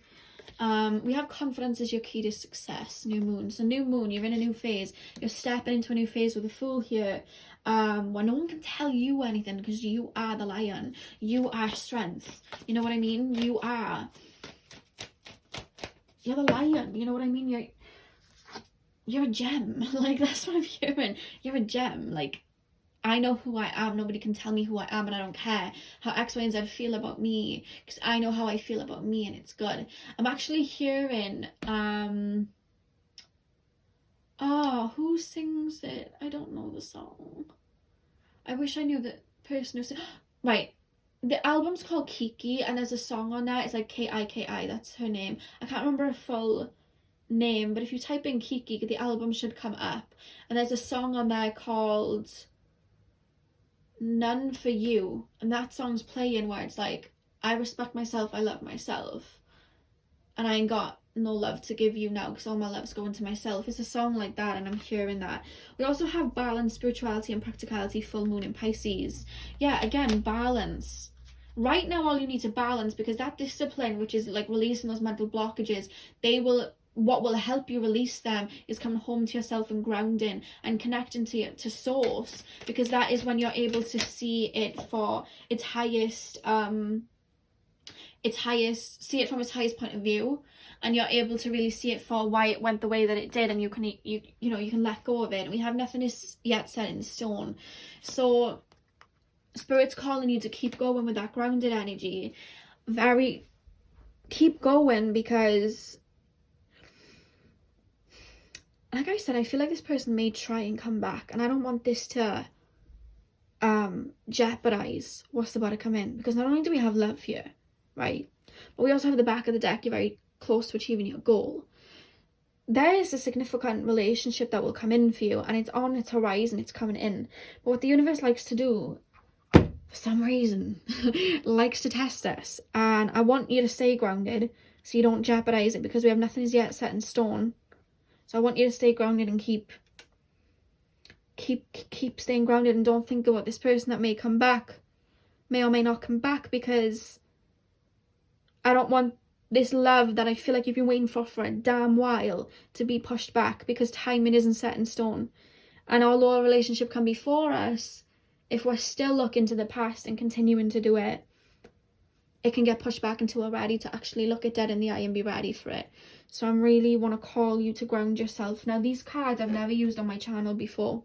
We have confidence is your key to success. New moon. So new moon, you're in a new phase. You're stepping into a new phase with a Fool here. Where no one can tell you anything, because you are the lion. You are strength. You know what I mean? You're the lion. You know what I mean? You're a gem. Like, that's what I'm hearing. You're a gem. Like, I know who I am. Nobody can tell me who I am, and I don't care how X, Y, and Z feel about me, because I know how I feel about me, and it's good. I'm actually hearing, who sings it? I don't know the song. I wish I knew the person who sings. Right. The album's called Kiki, and there's a song on there. It's like Kiki. That's her name. I can't remember her full name, but if you type in Kiki, the album should come up. And there's a song on there called None For You, and that song's playing where it's like, I respect myself, I love myself, and I ain't got no love to give you now, because all my love's going to myself. It's a song like that, and I'm hearing that. We also have balance, spirituality, and practicality, full moon in Pisces. Yeah, again, balance. Right now, all you need to balance, because that discipline, which is like releasing those mental blockages, what will help you release them is coming home to yourself and grounding and connecting to source, because that is when you're able to see it for its highest see it from its highest point of view, and you're able to really see it for why it went the way that it did, and you can let go of it. We have nothing is yet set in stone, so Spirit's calling you to keep going with that grounded energy. Keep going, because like I said, I feel like this person may try and come back, and I don't want this to jeopardize what's about to come in, because not only do we have love here, right, but we also have the back of the deck. You're very close to achieving your goal. There is a significant relationship that will come in for you, and it's on its horizon, it's coming in. But what the universe likes to do, for some reason, likes to test us, and I want you to stay grounded so you don't jeopardize it, because we have nothing as yet set in stone. So I want you to stay grounded and keep keep staying grounded and don't think about this person that may come back, may or may not come back, because I don't want this love that I feel like you've been waiting for a damn while to be pushed back, because timing isn't set in stone. And although a relationship can be for us, if we're still looking to the past and continuing to do it, it can get pushed back until we're ready to actually look it dead in the eye and be ready for it. So I really want to call you to ground yourself. Now, these cards I've never used on my channel before.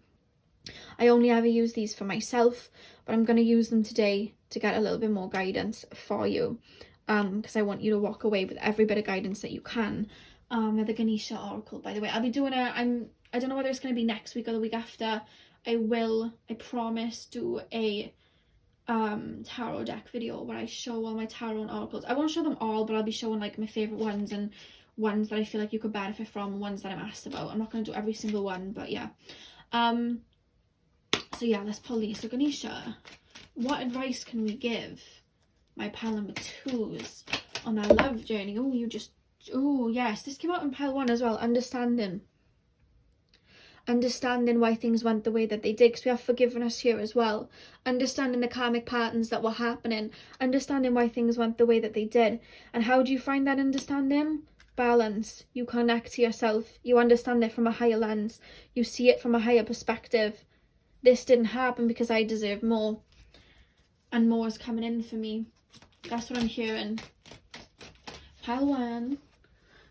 I only ever use these for myself, but I'm going to use them today to get a little bit more guidance for you, because I want you to walk away with every bit of guidance that you can. With the Ganesha Oracle, by the way. I'll be doing I don't know whether it's going to be next week or the week after. I promise, do a tarot deck video where I show all my tarot and oracles. I won't show them all, but I'll be showing like my favorite ones and ones that I feel like you could benefit from, and ones that I'm asked about. I'm not going to do every single one, but yeah. So yeah, let's pull these. So Ganesha, what advice can we give my pile number 2s on their love journey? Oh yes, this came out in pile 1 as well. Understanding why things went the way that they did, because we have forgiveness here as well. Understanding the karmic patterns that were happening, understanding why things went the way that they did. And how do you find that understanding? Balance. You connect to yourself, you understand it from a higher lens, you see it from a higher perspective. This didn't happen because I deserve more, and more is coming in for me. That's what I'm hearing. Pile 1.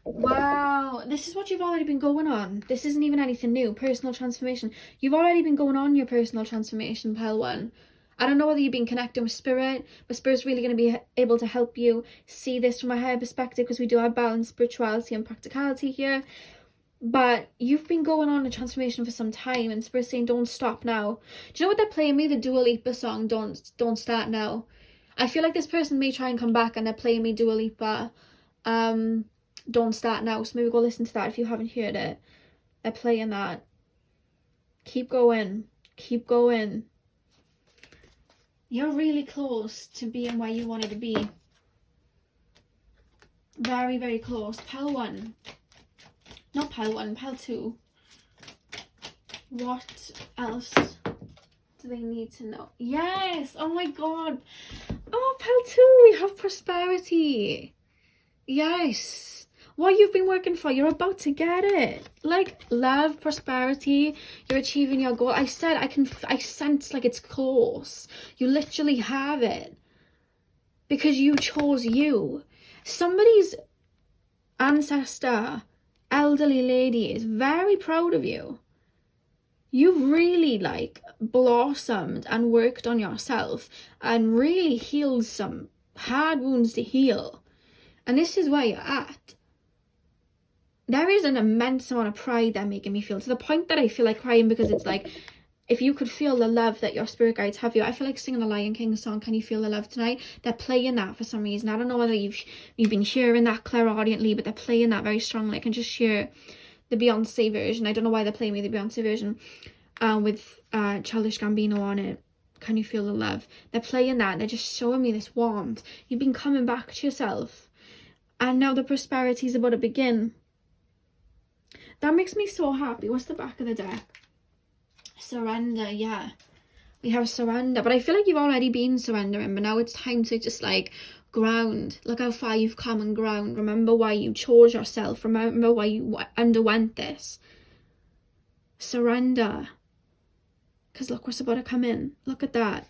Wow, this is what you've already been going on. This isn't even anything new. Personal transformation. You've already been going on your personal transformation, pile 1. I don't know whether you've been connecting with spirit, but spirit's really going to be able to help you see this from a higher perspective, because we do have balance, spirituality and practicality here. But you've been going on a transformation for some time, and spirit's saying don't stop now. Do you know what they're playing me? The Dua Lipa song, Don't Start Now. I feel like this person may try and come back, and they're playing me Dua Lipa, Don't Start Now. So maybe go listen to that if you haven't heard it. They're playing that. Keep going. Keep going. You're really close to being where you wanted to be. Very, very close. Pile 1. Not pile 1, pile 2. What else do they need to know? Yes! Oh my god. Oh, pile 2, we have prosperity. Yes. What you've been working for, you're about to get it. Like, love, prosperity, you're achieving your goal. I said, I sense like it's close. You literally have it. Because you chose you. Somebody's ancestor, elderly lady, is very proud of you. You've really like blossomed and worked on yourself and really healed some hard wounds to heal. And this is where you're at. There is an immense amount of pride they're making me feel, to the point that I feel like crying, because it's like, if you could feel the love that your spirit guides have you. I feel like singing the Lion King song, Can You Feel the Love Tonight? They're playing that for some reason. I don't know whether you've been hearing that clairaudiently, but they're playing that very strongly. I can just hear the Beyonce version. I don't know why they're playing me the Beyonce version with Childish Gambino on it. Can You Feel the Love? They're playing that. They're just showing me this warmth. You've been coming back to yourself. And now the prosperity is about to begin. That makes me so happy. What's the back of the deck? Surrender, yeah. We have surrender. But I feel like you've already been surrendering, but now it's time to just like ground. Look how far you've come and ground. Remember why you chose yourself. Remember why you underwent this. Surrender. Because look what's about to come in. Look at that.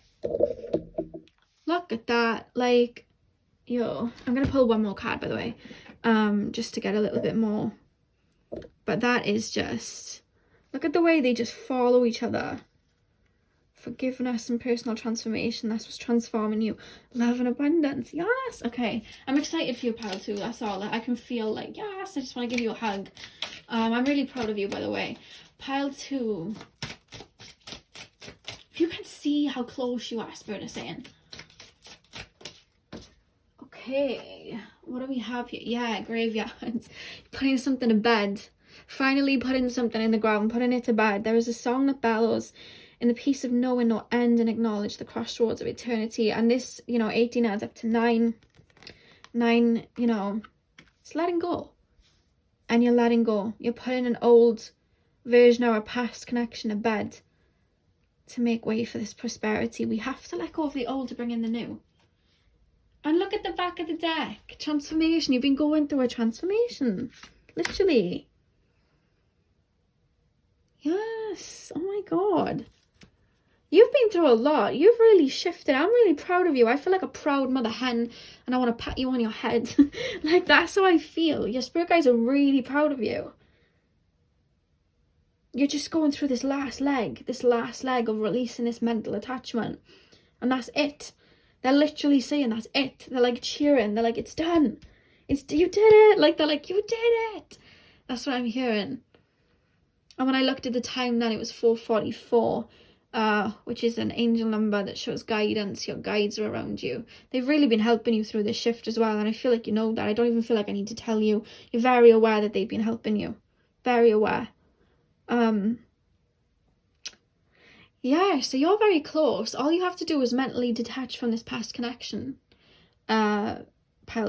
Look at that. Like, yo. I'm going to pull one more card, by the way. Just to get a little bit more. But that is just... Look at the way they just follow each other. Forgiveness and personal transformation. That's what's transforming you. Love and abundance. Yes. Okay. I'm excited for your pile 2. That's all. I can feel like, yes, I just want to give you a hug. I'm really proud of you, by the way. Pile 2. If you can see how close you are, Spirit is saying. Okay. What do we have here? Yeah, graveyards. Putting something to bed. Finally putting something in the ground, putting it to bed. There is a song that bellows in the peace of knowing no end and acknowledge the crossroads of eternity. And this, 18 adds up to 9. 9, it's letting go. And you're letting go. You're putting an old version or a past connection to bed. to make way for this prosperity. We have to let go of the old to bring in the new. And look at the back of the deck. Transformation. You've been going through a transformation. Literally. Yes. Oh my God. You've been through a lot. You've really shifted. I'm really proud of you. I feel like a proud mother hen, and I want to pat you on your head. Like, that's how I feel. Your spirit guides are really proud of you. You're just going through this last leg of releasing this mental attachment. And that's it. They're literally saying that's it. They're like cheering. They're like, it's done. You did it. Like, they're like, you did it. That's what I'm hearing. And when I looked at the time then, it was 4:44, which is an angel number that shows guidance. Your guides are around you. They've really been helping you through this shift as well. And I feel like you know that. I don't even feel like I need to tell you. You're very aware that they've been helping you. Very aware. Yeah, so you're very close. All you have to do is mentally detach from this past connection. Pile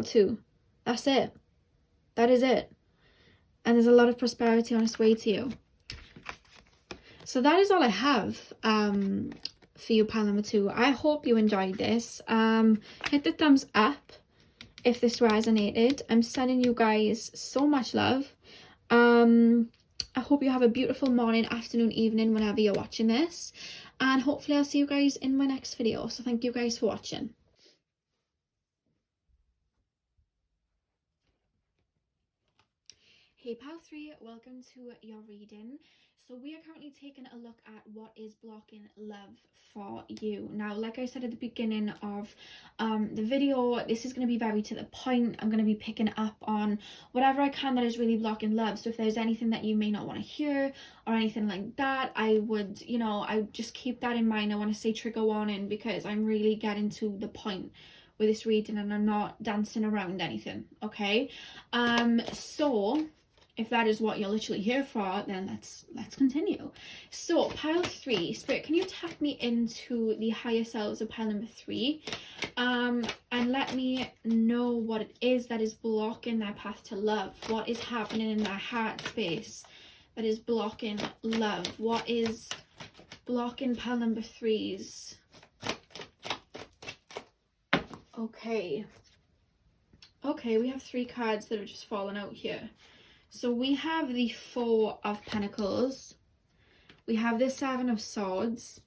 2. That's it. That is it. And there's a lot of prosperity on its way to you. So that is all I have for you, pile number 2. I hope you enjoyed this. Hit the thumbs up if this resonated. I'm sending you guys so much love. I hope you have a beautiful morning, afternoon, evening, whenever you're watching this. And hopefully I'll see you guys in my next video. So thank you guys for watching. Hey pile 3, welcome to your reading. So we are currently taking a look at what is blocking love for you. Now, like I said at the beginning of the video, this is going to be very to the point. I'm going to be picking up on whatever I can that is really blocking love. So if there's anything that you may not want to hear or anything like that, I would, I just keep that in mind. I want to say trigger warning because I'm really getting to the point with this reading and I'm not dancing around anything, okay? So if that is what you're literally here for, then let's continue. So pile 3, Spirit, can you tap me into the higher selves of pile number 3, and let me know what it is that is blocking their path to love. What is happening in their heart space that is blocking love? What is blocking pile number 3's? Okay, we have 3 cards that are just falling out here. So we have the 4 of Pentacles, we have the 7 of Swords,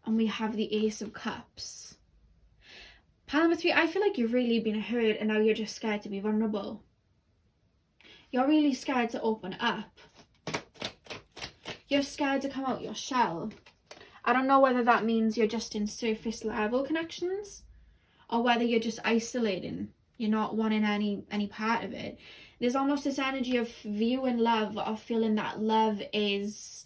and we have the Ace of Cups. Pile number 3, I feel like you've really been hurt and now you're just scared to be vulnerable. You're really scared to open up. You're scared to come out your shell. I don't know whether that means you're just in surface level connections or whether you're just isolating. You're not wanting any part of it. There's almost this energy of viewing love, of feeling that love is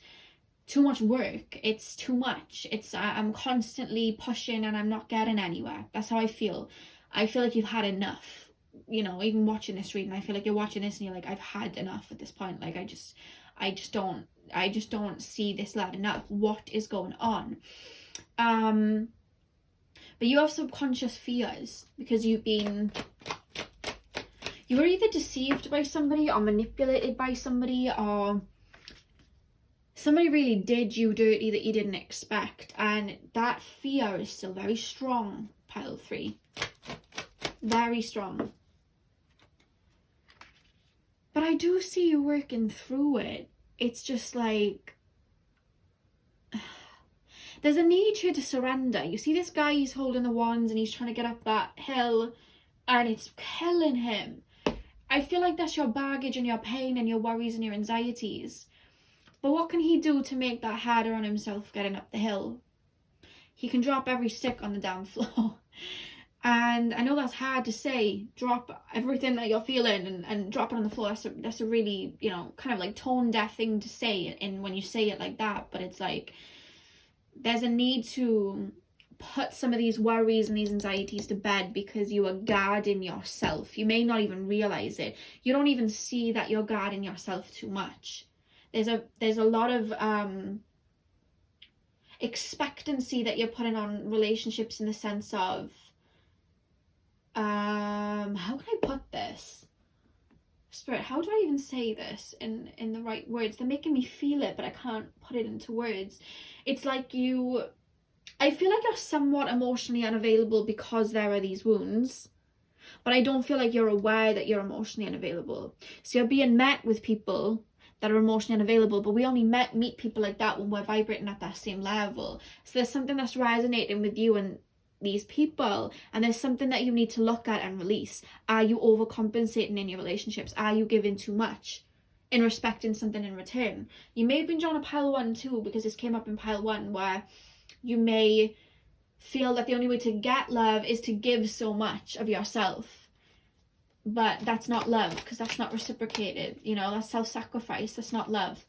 too much work. It's too much. I'm constantly pushing and I'm not getting anywhere. That's how I feel. I feel like you've had enough. Even watching this reading, I feel like you're watching this and you're like, I've had enough at this point. Like, I just don't see this letting up. What is going on? But you have subconscious fears because you were either deceived by somebody or manipulated by somebody, or somebody really did you dirty that you didn't expect, and that fear is still very strong, pile 3. Very strong. But I do see you working through it. It's just like there's a need here to surrender. You see this guy, he's holding the wands and he's trying to get up that hill and it's killing him. I feel like that's your baggage and your pain and your worries and your anxieties. But what can he do to make that harder on himself getting up the hill? He can drop every stick on the damn floor. And I know that's hard to say, drop everything that you're feeling and drop it on the floor. That's a really, kind of like tone deaf thing to say, and when you say it like that, but it's like there's a need to put some of these worries and these anxieties to bed because you are guarding yourself. You may not even realize it. You don't even see that you're guarding yourself too much. There's a lot of expectancy that you're putting on relationships in the sense of how can I put this? Spirit, how do I even say this in the right words? They're making me feel it, but I can't put it into words. It's like I feel like you're somewhat emotionally unavailable because there are these wounds, but I don't feel like you're aware that you're emotionally unavailable. So you're being met with people that are emotionally unavailable, but we only meet people like that when we're vibrating at that same level. So there's something that's resonating with you and these people, and there's something that you need to look at and release. Are you overcompensating in your relationships? Are you giving too much in respecting something in return? You may have been drawn to pile 1 too, because this came up in pile 1, where you may feel that the only way to get love is to give so much of yourself, but that's not love, because that's not reciprocated. You know, that's self-sacrifice. That's not love.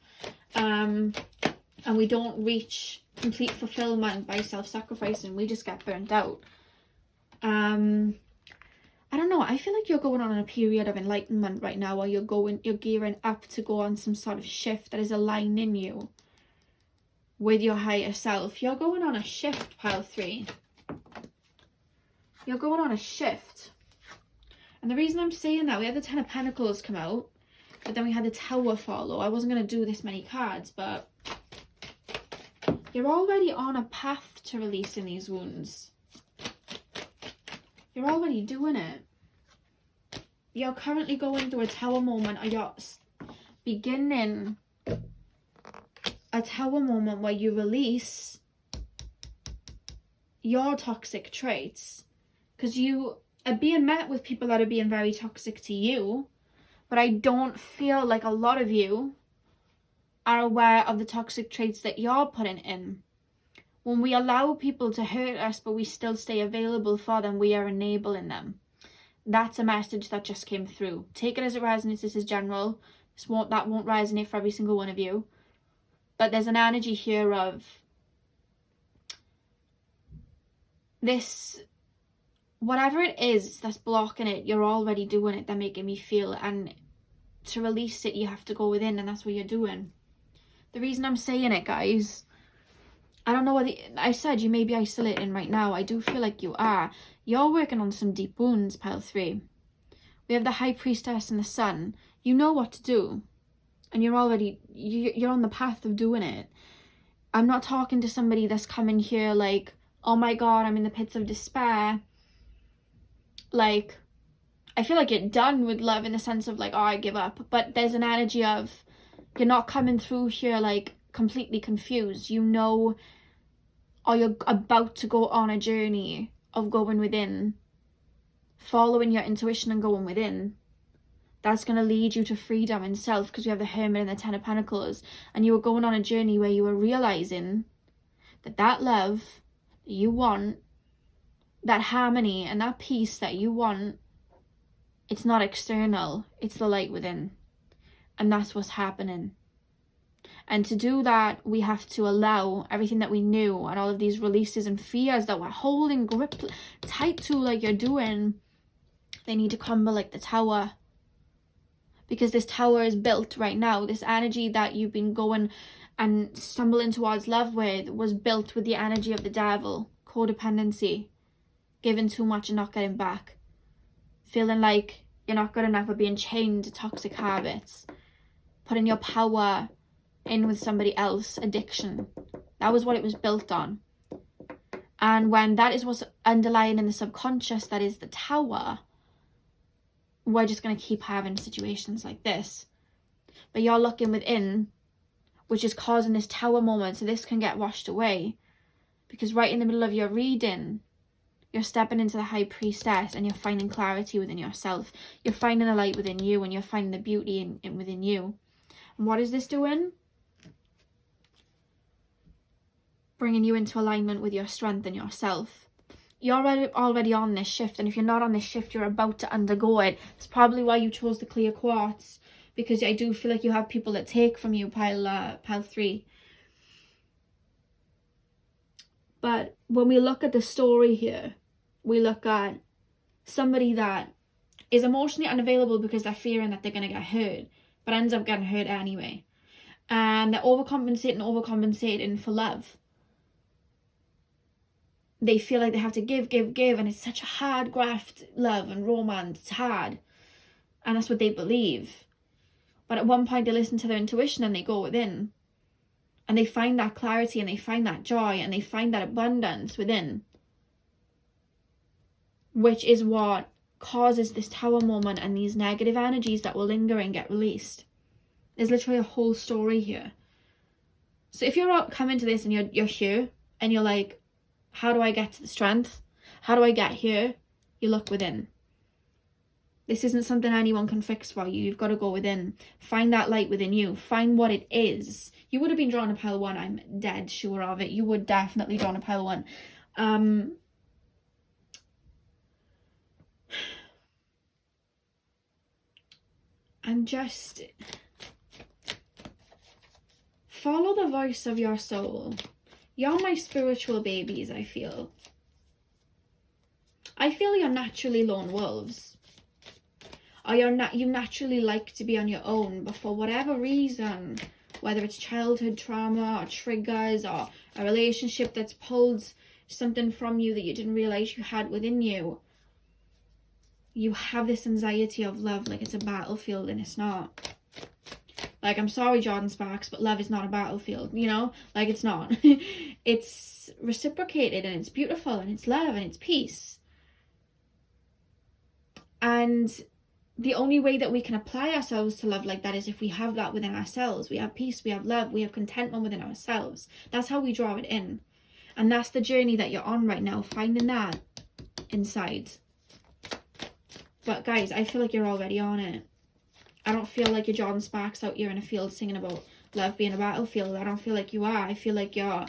And we don't reach complete fulfillment by self-sacrificing. We just get burnt out. I don't know, I feel like you're going on a period of enlightenment right now, where you're gearing up to go on some sort of shift that is aligning you with your higher self. You're going on a shift, pile 3. You're going on a shift. And the reason I'm saying that, we had the 10 of Pentacles come out, but then we had the Tower follow. I wasn't going to do this many cards, but you're already on a path to releasing these wounds. You're already doing it. You're currently going through a Tower moment, or you're beginning a Tower moment where you release your toxic traits, because you are being met with people that are being very toxic to you, but I don't feel like a lot of you are aware of the toxic traits that you're putting in. When we allow people to hurt us, but we still stay available for them, we are enabling them. That's a message that just came through. Take it as it resonates. This is general. That won't resonate for every single one of you. But there's an energy here of this, whatever it is that's blocking it, you're already doing it. They're making me feel, and to release it, you have to go within, and that's what you're doing. The reason I'm saying it, guys, I don't know what I said, you may be isolating right now. I do feel like you are. You're working on some deep wounds, pile 3. We have the High Priestess and the Sun. You know what to do, and you're on the path of doing it. I'm not talking to somebody that's coming here like, oh my god, I'm in the pits of despair. Like, I feel like you're done with love in the sense of like, oh, I give up. But there's an energy of, you're not coming through here like completely confused. You know, or you're about to go on a journey of going within, following your intuition and going within. That's going to lead you to freedom and self, because we have the Hermit and the 10 of Pentacles. And you were going on a journey where you were realizing that love that you want, that harmony and that peace that you want, it's not external, it's the light within. And that's what's happening. And to do that, we have to allow everything that we knew and all of these releases and fears that we're holding grip tight to, like you're doing, they need to crumble like the Tower. Because this Tower is built right now. This energy that you've been going and stumbling towards love with was built with the energy of the Devil. Codependency. Giving too much and not getting back. Feeling like you're not good enough, or being chained to toxic habits. Putting your power in with somebody else. Addiction. That was what it was built on. And when that is what's underlying in the subconscious, that is the Tower, we're just going to keep having situations like this. But you're looking within, which is causing this Tower moment, so this can get washed away. Because right in the middle of your reading, you're stepping into the High Priestess, and you're finding clarity within yourself. You're finding the light within you, and you're finding the beauty within you. And what is this doing? Bringing you into alignment with your strength and yourself. You're already on this shift, and if you're not on this shift, you're about to undergo it. It's probably why you chose the clear quartz, because I do feel like you have people that take from you, pile 3. But when we look at the story here, we look at somebody that is emotionally unavailable because they're fearing that they're going to get hurt, but ends up getting hurt anyway. And they're overcompensating for love. They feel like they have to give, and it's such a hard graft, love and romance. It's hard. and that's what they believe. But at one point they listen to their intuition and they go within, and they find that clarity, and they find that joy, and they find that abundance within, which is what causes this tower moment and these negative energies that will linger and get released. There's literally a whole story here. So if you're coming to this and you're here and you're like, how do I get to the strength? How do I get here? You look within. This isn't something anyone can fix for you. You've got to go within. Find that light within you. Find what it is. You would have been drawn to pile 1. I'm dead sure of it. You would definitely drawn to pile 1. And just follow the voice of your soul. You're my spiritual babies, I feel. I feel you're naturally lone wolves. Or you naturally like to be on your own, but for whatever reason, whether it's childhood trauma or triggers or a relationship that's pulled something from you that you didn't realize you had within you, you have this anxiety of love like it's a battlefield, and it's not. Like, I'm sorry, Jordan Sparks, but love is not a battlefield, you know? Like, it's not. It's reciprocated, and it's beautiful, and it's love, and it's peace. And the only way that we can apply ourselves to love like that is if we have that within ourselves. We have peace, we have love, we have contentment within ourselves. That's how we draw it in. And that's the journey that you're on right now, finding that inside. But guys, I feel like you're already on it. I don't feel like you're Jordan Sparks out here in a field singing about love being a battlefield. I don't feel like you are. I feel like you're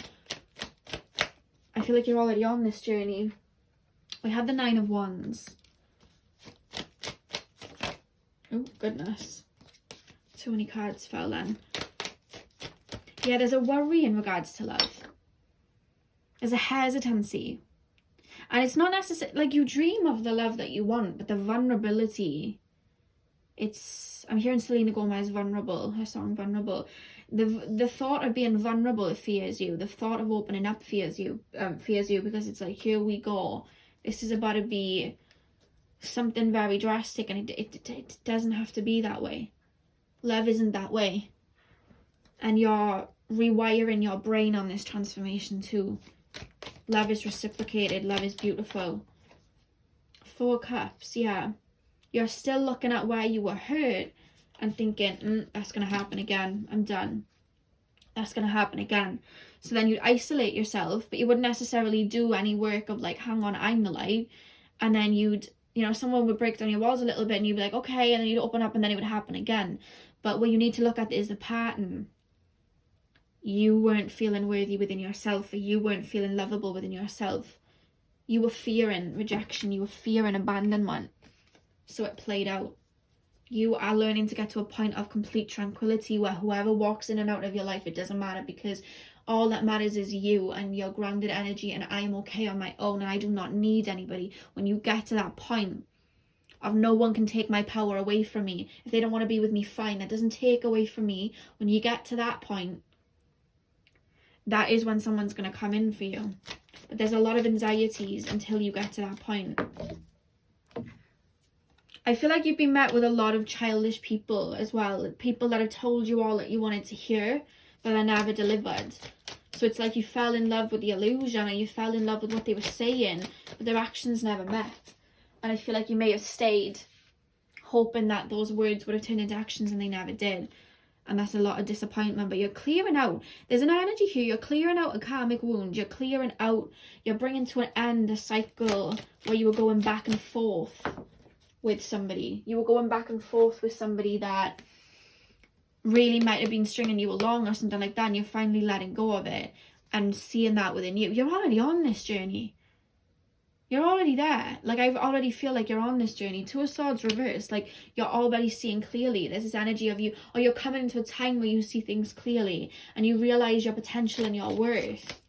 already on this journey. We have the 9 of Wands. Oh, goodness. Too many cards fell then. Yeah, there's a worry in regards to love. There's a hesitancy. And it's not necessarily, like, you dream of the love that you want, but the vulnerability, I'm hearing Selena Gomez, Vulnerable, her song Vulnerable. The thought of being vulnerable fears you. The thought of opening up fears you, because it's like, here we go. This is about to be something very drastic, and it doesn't have to be that way. Love isn't that way. And you're rewiring your brain on this transformation too. Love is reciprocated. Love is beautiful. 4 Cups, yeah. You're still looking at where you were hurt and thinking, that's going to happen again. I'm done. That's going to happen again. So then you'd isolate yourself, but you wouldn't necessarily do any work of like, hang on, I'm the light. And then someone would break down your walls a little bit and you'd be like, okay, and then you'd open up and then it would happen again. But what you need to look at is the pattern. You weren't feeling worthy within yourself, or you weren't feeling lovable within yourself. You were fearing rejection, you were fearing abandonment. So it played out. You are learning to get to a point of complete tranquility where whoever walks in and out of your life, it doesn't matter, because all that matters is you and your grounded energy, and I am okay on my own and I do not need anybody. When you get to that point of no one can take my power away from me, if they don't want to be with me, fine, that doesn't take away from me. When you get to that point, that is when someone's going to come in for you. But there's a lot of anxieties until you get to that point. I feel like you've been met with a lot of childish people as well. People that have told you all that you wanted to hear, but they never delivered. So it's like you fell in love with the illusion, or you fell in love with what they were saying, but their actions never met. And I feel like you may have stayed hoping that those words would have turned into actions, and they never did. And that's a lot of disappointment, but you're clearing out. There's an energy here. You're clearing out a karmic wound. You're clearing out, you're bringing to an end a cycle where you were going back and forth with somebody. You were going back and forth with somebody that really might have been stringing you along or something like that, and you're finally letting go of it and seeing that within you. You're already on this journey. You're already there. Like, I already feel like you're on this journey. 2 of Swords reversed. Like, you're already seeing clearly. There's this energy of you, or you're coming into a time where you see things clearly and you realize your potential and your worth.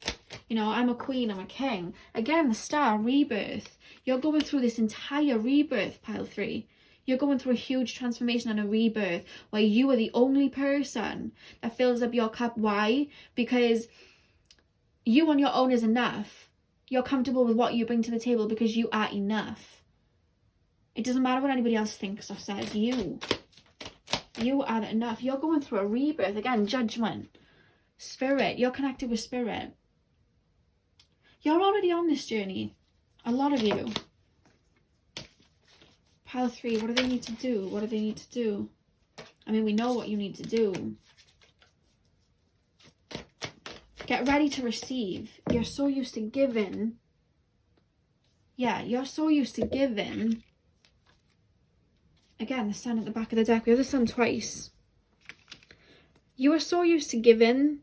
You know, I'm a queen, I'm a king. Again, the Star, rebirth. You're going through this entire rebirth, pile 3. You're going through a huge transformation and a rebirth where you are the only person that fills up your cup. Why? Because you on your own is enough. You're comfortable with what you bring to the table because you are enough. It doesn't matter what anybody else thinks or says. You are enough. You're going through a rebirth. Again, judgment. Spirit. You're connected with spirit. You're already on this journey. A lot of you. Pile 3. What do they need to do? What do they need to do? I mean, we know what you need to do. Get ready to receive. You're so used to giving. Yeah, you're so used to giving. Again, the sun at the back of the deck. We have the sun twice. You are so used to giving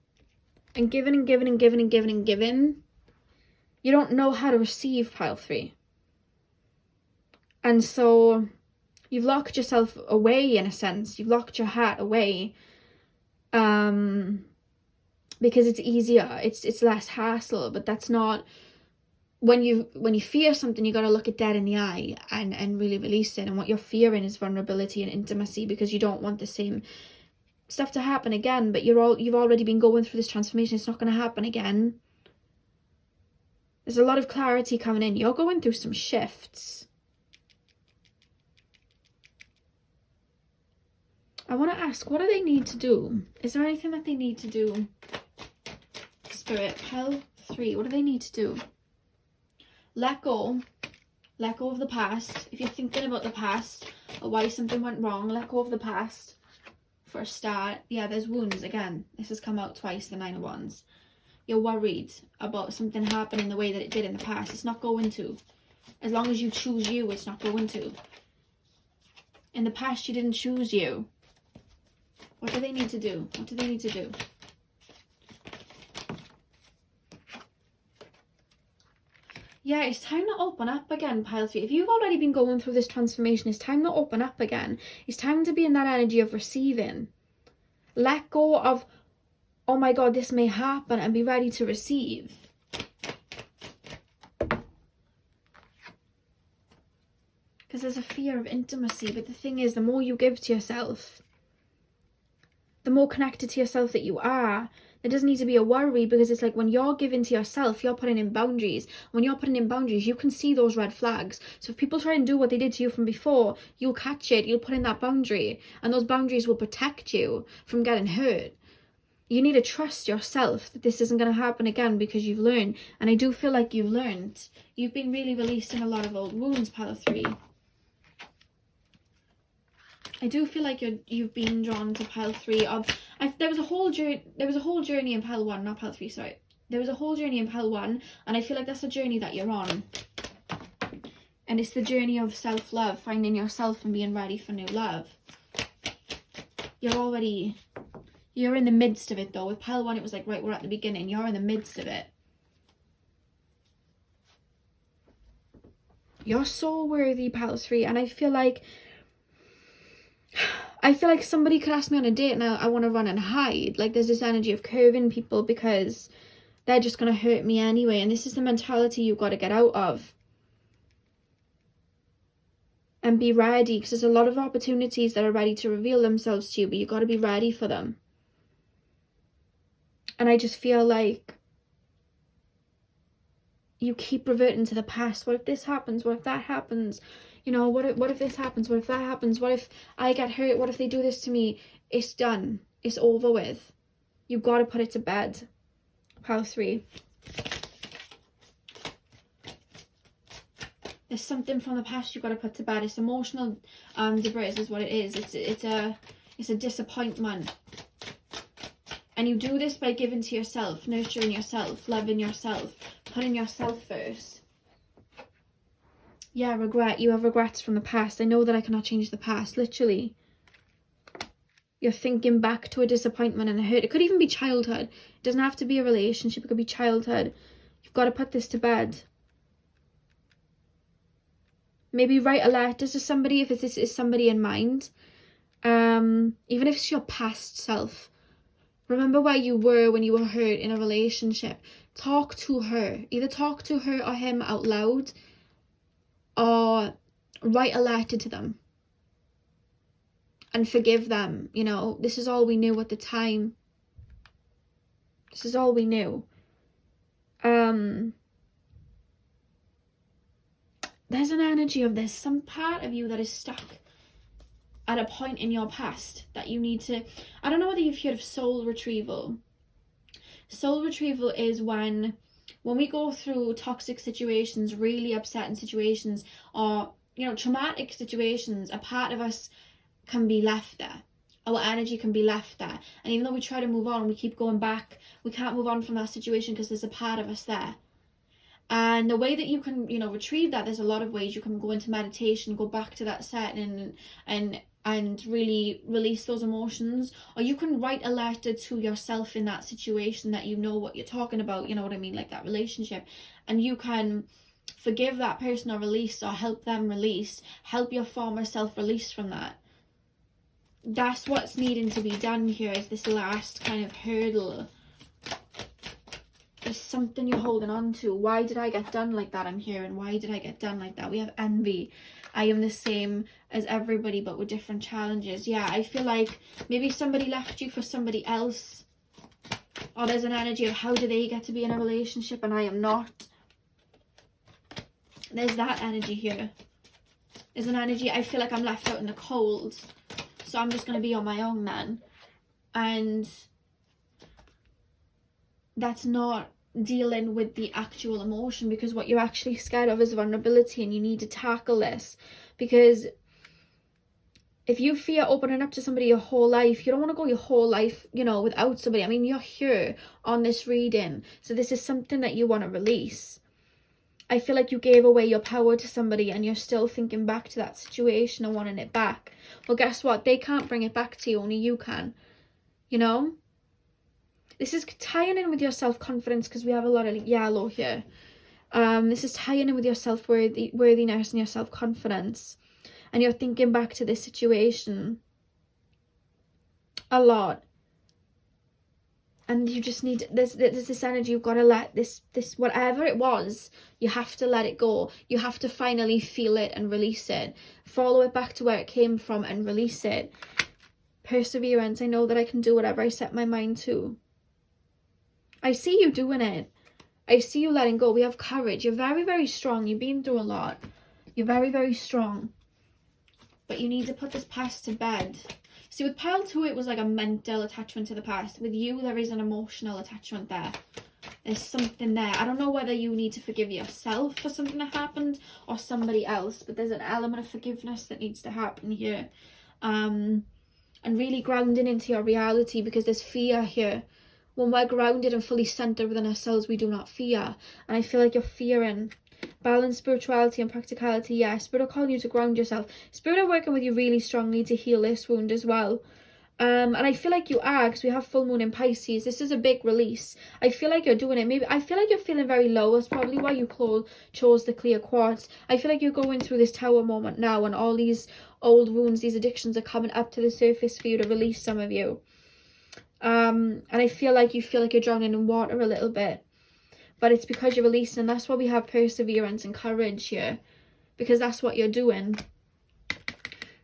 and giving and giving and giving and giving and giving. You don't know how to receive, pile 3. And so you've locked yourself away in a sense. You've locked your heart away. Because it's easier. It's less hassle, but that's not. When you fear something, you got to look it dead in the eye and really release it. And what you're fearing is vulnerability and intimacy, because you don't want the same stuff to happen again. But you've already been going through this transformation. It's not going to happen again. There's a lot of clarity coming in. You're going through some shifts. I want to ask, what do they need to do? Is there anything that they need to do? Spirit, pile 3, what do they need to do? Let go of the past. If you're thinking about the past or why something went wrong, let go of the past for a start. Yeah, there's wounds again. This has come out twice, the 9 of Wands. You're worried about something happening the way that it did in the past. It's not going to. As long as you choose you, it's not going to. In the past, you didn't choose you. What do they need to do? What do they need to do? Yeah, it's time to open up again, pile 3. If you've already been going through this transformation, it's time to open up again. It's time to be in that energy of receiving. Let go of, oh my God, this may happen, and be ready to receive. Because there's a fear of intimacy, but the thing is, the more you give to yourself, the more connected to yourself that you are. There doesn't need to be a worry, because it's like when you're giving to yourself, you're putting in boundaries. When you're putting in boundaries, you can see those red flags. So if people try and do what they did to you from before, you'll catch it, you'll put in that boundary, and those boundaries will protect you from getting hurt. You need to trust yourself that this isn't going to happen again, because you've learned. And I do feel like you've learned. You've been really releasing a lot of old wounds, pile 3. I do feel like you've been drawn to pile 3 of. There was a whole journey in pile 1, not pile 3. Sorry, there was a whole journey in pile 1, and I feel like that's the journey that you're on. And it's the journey of self-love, finding yourself and being ready for new love. You're in the midst of it though. With pile 1, it was like, right, we're at the beginning. You're in the midst of it. You're so worthy, pile 3, and I feel like somebody could ask me on a date and I want to run and hide. Like, there's this energy of curving people because they're just going to hurt me anyway. And this is the mentality you've got to get out of. And be ready, because there's a lot of opportunities that are ready to reveal themselves to you, but you've got to be ready for them. And I just feel like you keep reverting to the past. What if this happens? What if that happens? You know, what if this happens? What if that happens? What if I get hurt? What if they do this to me? It's done. It's over with. You've got to put it to bed. Pile 3. There's something from the past you've got to put to bed. It's emotional debris is what it is. It's a disappointment. And you do this by giving to yourself, nurturing yourself, loving yourself, putting yourself first. Yeah, regret. You have regrets from the past. I know that I cannot change the past, literally. You're thinking back to a disappointment and a hurt. It could even be childhood. It doesn't have to be a relationship. It could be childhood. You've got to put this to bed. Maybe write a letter to somebody if this is somebody in mind. Even if it's your past self. Remember where you were when you were hurt in a relationship. Talk to her. Either talk to her or him out loud, or write a letter to them and forgive them. You know, this is all we knew at the time. This is all we knew. there's an energy of there's some part of you that is stuck at a point in your past that you need to, I don't know whether you've heard of soul retrieval. Soul retrieval is when we go through toxic situations, really upsetting situations, or, you know, traumatic situations, a part of us can be left there. Our energy can be left there. And even though we try to move on, we keep going back. We can't move on from that situation because there's a part of us there. And the way that you can, you know, retrieve that, there's a lot of ways. You can go into meditation, go back to that setting and really release those emotions. Or you can write a letter to yourself in that situation that you know what you're talking about, you know what I mean, like that relationship. And you can forgive that person or release, or help them release, help your former self release from that. That's what's needing to be done here, is this last kind of hurdle. There's something you're holding on to. Why did I get done like that? I'm hearing, why did I get done like that? We have envy. I am the same as everybody, but with different challenges. Yeah, I feel like maybe somebody left you for somebody else. Or there's an energy of, how do they get to be in a relationship and I am not? There's that energy here. There's an energy, I feel like I'm left out in the cold, so I'm just going to be on my own then. And that's not dealing with the actual emotion, because what you're actually scared of is vulnerability, and you need to tackle this. Because if you fear opening up to somebody your whole life, you don't want to go your whole life, you know, without somebody. I mean, you're here on this reading, so this is something that you want to release. I feel like you gave away your power to somebody and you're still thinking back to that situation and wanting it back. Well, guess what? They can't bring it back to you, only you can. You know? This is tying in with your self-confidence, because we have a lot of yellow here. This is tying in with your self-worthiness and your self-confidence. And you're thinking back to this situation a lot. And you just need, there's this energy, you've got to let this whatever it was, you have to let it go. You have to finally feel it and release it. Follow it back to where it came from and release it. Perseverance. I know that I can do whatever I set my mind to. I see you doing it. I see you letting go. We have courage. You're very, very strong. You've been through a lot. You're very, very strong. But you need to put this past to bed. See, with pile 2, it was like a mental attachment to the past. With you, there is an emotional attachment there. There's something there. I don't know whether you need to forgive yourself for something that happened or somebody else, but there's an element of forgiveness that needs to happen here. And really grounding into your reality, because there's fear here. When we're grounded and fully centered within ourselves, we do not fear. And I feel like you're fearing. Balance spirituality and practicality. Yeah, Spirit are calling you to ground yourself. Spirit are working with you really strongly to heal this wound as well. And I feel like you are, because we have full moon in Pisces. This is a big release. I feel like you're doing it. Maybe I feel like you're feeling very low. That's probably why you chose the clear quartz. I feel like you're going through this tower moment now, and all these old wounds, these addictions are coming up to the surface for you to release some of you. And I feel like you're drowning in water a little bit. But it's because you're releasing, and that's why we have perseverance and courage here. Because that's what you're doing.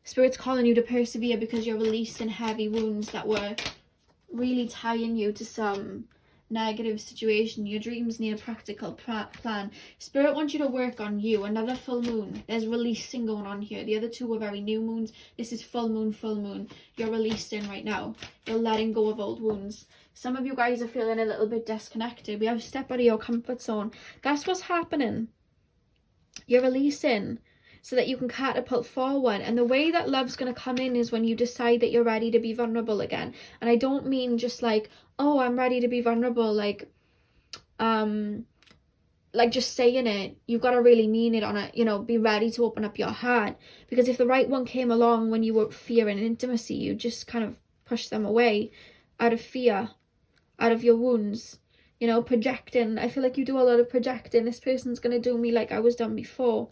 Spirit's calling you to persevere because you're releasing heavy wounds that were really tying you to some negative situation. Your dreams need a practical plan. Spirit wants you to work on you. Another full moon. There's releasing going on here. The other two were very new moons. This is full moon. You're releasing right now. You're letting go of old wounds. Some of you guys are feeling a little bit disconnected. We have step out of your comfort zone. That's what's happening. You're releasing so that you can catapult forward. And the way that love's going to come in is when you decide that you're ready to be vulnerable again. And I don't mean just like, oh, I'm ready to be vulnerable, like just saying it. You've got to really mean it on it, you know, be ready to open up your heart. Because if the right one came along when you were fearing intimacy, you just kind of push them away out of fear, out of your wounds, you know, projecting. I feel like you do a lot of projecting. This person's going to do me like I was done before.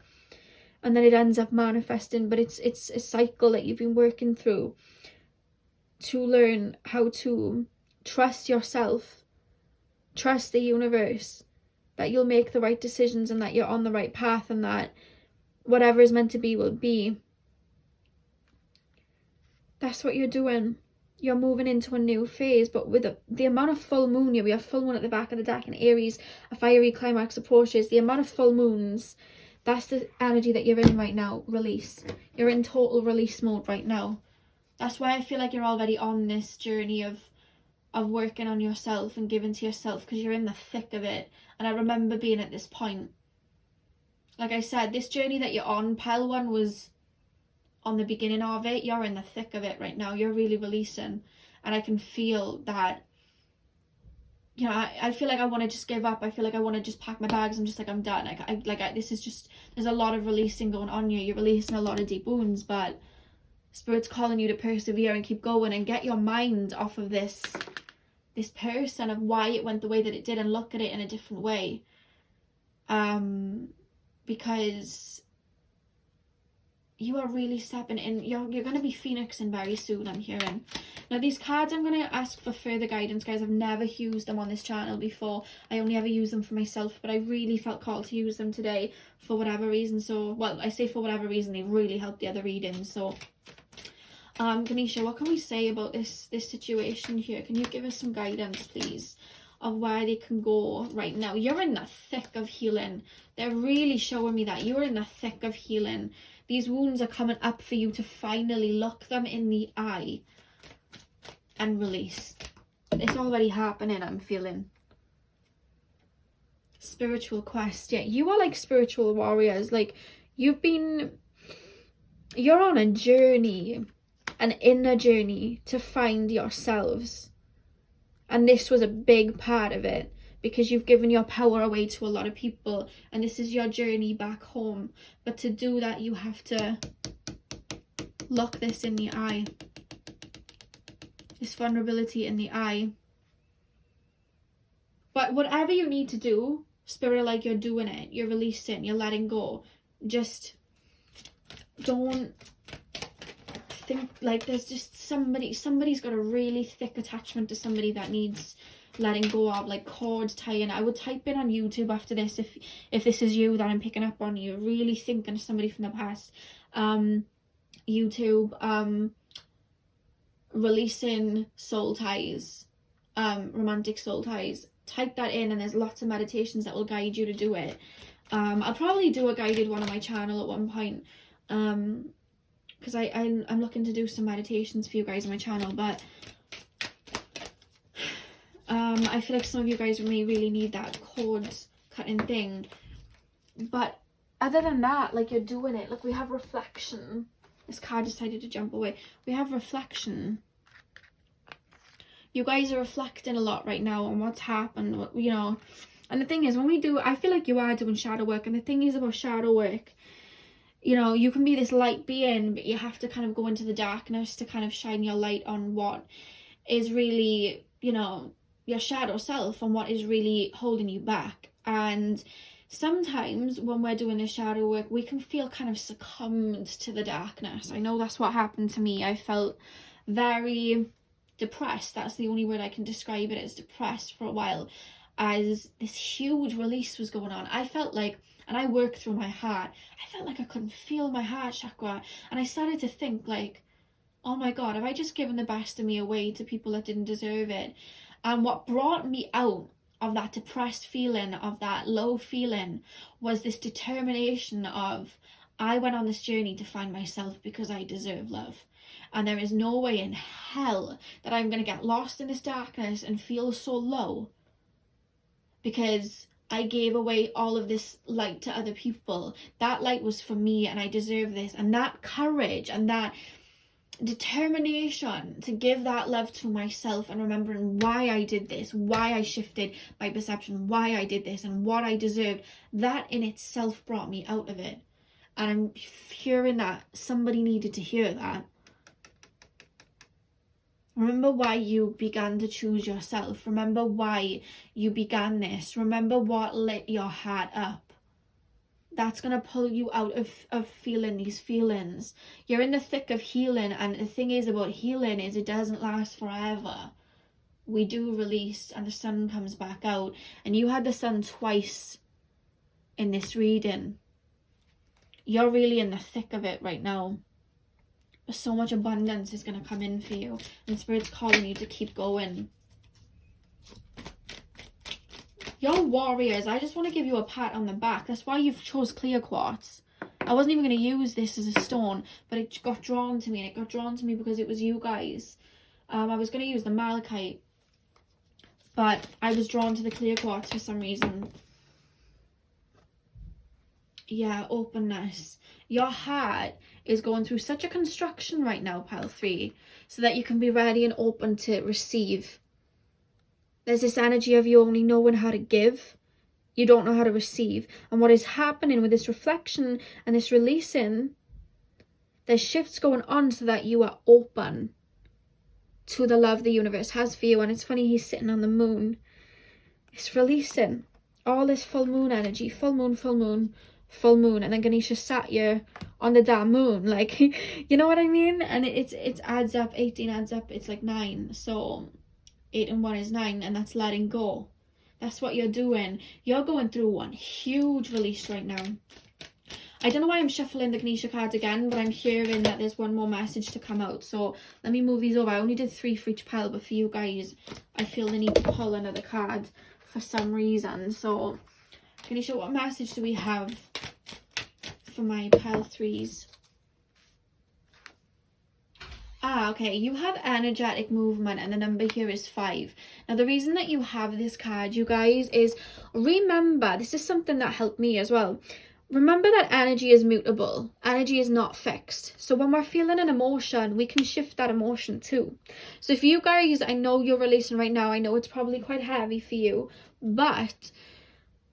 And then it ends up manifesting, but it's a cycle that you've been working through to learn how to trust yourself, trust the universe, that you'll make the right decisions and that you're on the right path and that whatever is meant to be will be. That's what you're doing. You're moving into a new phase, but with the amount of full moon here, we have full moon at the back of the deck in Aries, a fiery climax approaches. The amount of full moons That's the energy that you're in right now. Release. You're in total release mode right now. That's why I feel like you're already on this journey of working on yourself and giving to yourself, because you're in the thick of it. And I remember being at this point. Like I said, this journey that you're on, pile 1 was on the beginning of it. You're in the thick of it right now. You're really releasing. And I can feel that, you know, I feel like I want to just give up. I feel like I want to just pack my bags. I'm just like, I'm done. This is just, there's a lot of releasing going on here. You're releasing a lot of deep wounds, but Spirit's calling you to persevere and keep going and get your mind off of this person, of why it went the way that it did, and look at it in a different way. Because you are really stepping in. You're going to be phoenixing very soon, I'm hearing. Now, these cards, I'm going to ask for further guidance, guys. I've never used them on this channel before. I only ever use them for myself, but I really felt called to use them today for whatever reason. So, well, I say for whatever reason, they really helped the other readings. So, Ganesha, what can we say about this situation here? Can you give us some guidance, please, of where they can go right now? You're in the thick of healing. They're really showing me that you're in the thick of healing. These wounds are coming up for you to finally look them in the eye and release. It's already happening, I'm feeling. Spiritual quest. Yeah, you are like spiritual warriors. Like, you're on a journey, an inner journey to find yourselves. And this was a big part of it, because you've given your power away to a lot of people, and this is your journey back home. But to do that, you have to look this in the eye. This vulnerability in the eye. But whatever you need to do, Spirit, like, you're doing it. You're releasing, you're letting go. Just don't think like there's just somebody's got a really thick attachment to somebody that needs letting go of, like cord tying. I would type in on YouTube after this, if this is you that I'm picking up on, you really thinking of somebody from the past. YouTube, releasing soul ties, romantic soul ties. Type that in, and there's lots of meditations that will guide you to do it. I'll probably do a guided one on my channel at one point, because I'm looking to do some meditations for you guys on my channel. But I feel like some of you guys may really need that cord cutting thing. But other than that, like, you're doing it. Look, we have reflection. This card decided to jump away. We have reflection. You guys are reflecting a lot right now on what's happened, you know. And the thing is, when we do, I feel like you are doing shadow work. And the thing is about shadow work, you know, you can be this light being, but you have to kind of go into the darkness to kind of shine your light on what is really, you know, your shadow self, and what is really holding you back. And sometimes when we're doing this shadow work, we can feel kind of succumbed to the darkness. I know that's what happened to me. I felt very depressed. That's the only word I can describe it as, depressed, for a while, as this huge release was going on. I felt like, and I worked through my heart, I felt like I couldn't feel my heart chakra. And I started to think, like, oh my God, have I just given the best of me away to people that didn't deserve it? And what brought me out of that depressed feeling, of that low feeling, was this determination of, I went on this journey to find myself because I deserve love. And there is no way in hell that I'm going to get lost in this darkness and feel so low, because I gave away all of this light to other people. That light was for me, and I deserve this. And that courage and that determination to give that love to myself, and remembering why I did this, why I shifted my perception, why I did this, and what I deserved, that in itself brought me out of it. And I'm hearing that somebody needed to hear that. Remember why you began to choose yourself. Remember why you began this. Remember what lit your heart up. That's going to pull you out of feeling these feelings. You're in the thick of healing, and the thing is about healing is it doesn't last forever. We do release, and the sun comes back out. And you had the sun twice in this reading. You're really in the thick of it right now. So much abundance is going to come in for you, and Spirit's calling you to keep going. You're warriors. I just want to give you a pat on the back. That's why you've chose clear quartz. I wasn't even going to use this as a stone, but it got drawn to me, and it got drawn to me because it was you guys. I was going to use the malachite, but I was drawn to the clear quartz for some reason. Yeah, openness. Your heart is going through such a construction right now, pile 3, so that you can be ready and open to receive. There's this energy of you only knowing how to give. You don't know how to receive. And what is happening with this reflection and this releasing, there's shifts going on so that you are open to the love the universe has for you. And it's funny, he's sitting on the moon. It's releasing all this full moon energy. Full moon, full moon, full moon. And then Ganesha sat here on the damn moon. Like, you know what I mean? And it adds up. 18 adds up. It's like 9. So 8 and 1 is 9. And that's letting go. That's what you're doing. You're going through one huge release right now. I don't know why I'm shuffling the Ganesha cards again, but I'm hearing that there's one more message to come out. So let me move these over. I only did 3 for each pile, but for you guys, I feel the need to pull another card for some reason. So Ganesha, what message do we have for my pile 3s? Okay, you have energetic movement, and the number here is 5. Now, the reason that you have this card, you guys, is remember, this is something that helped me as well. Remember that energy is mutable. Energy is not fixed. So when we're feeling an emotion, we can shift that emotion too. So if you guys, I know you're releasing right now, I know it's probably quite heavy for you, but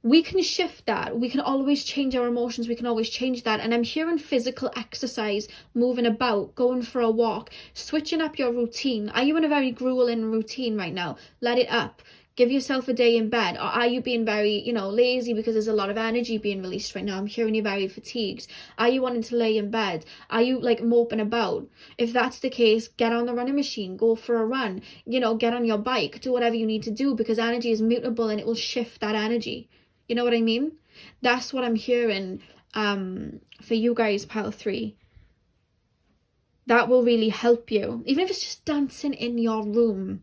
we can shift that. We can always change our emotions. We can always change that. And I'm hearing physical exercise, moving about, going for a walk, switching up your routine. Are you in a very grueling routine right now? Let it up. Give yourself a day in bed. Or are you being very, lazy because there's a lot of energy being released right now? I'm hearing you're very fatigued. Are you wanting to lay in bed? Are you like moping about? If that's the case, get on the running machine, go for a run, get on your bike, do whatever you need to do, because energy is mutable and it will shift that energy. You know what I mean? That's what I'm hearing for you guys, pile 3. That will really help you. Even if it's just dancing in your room.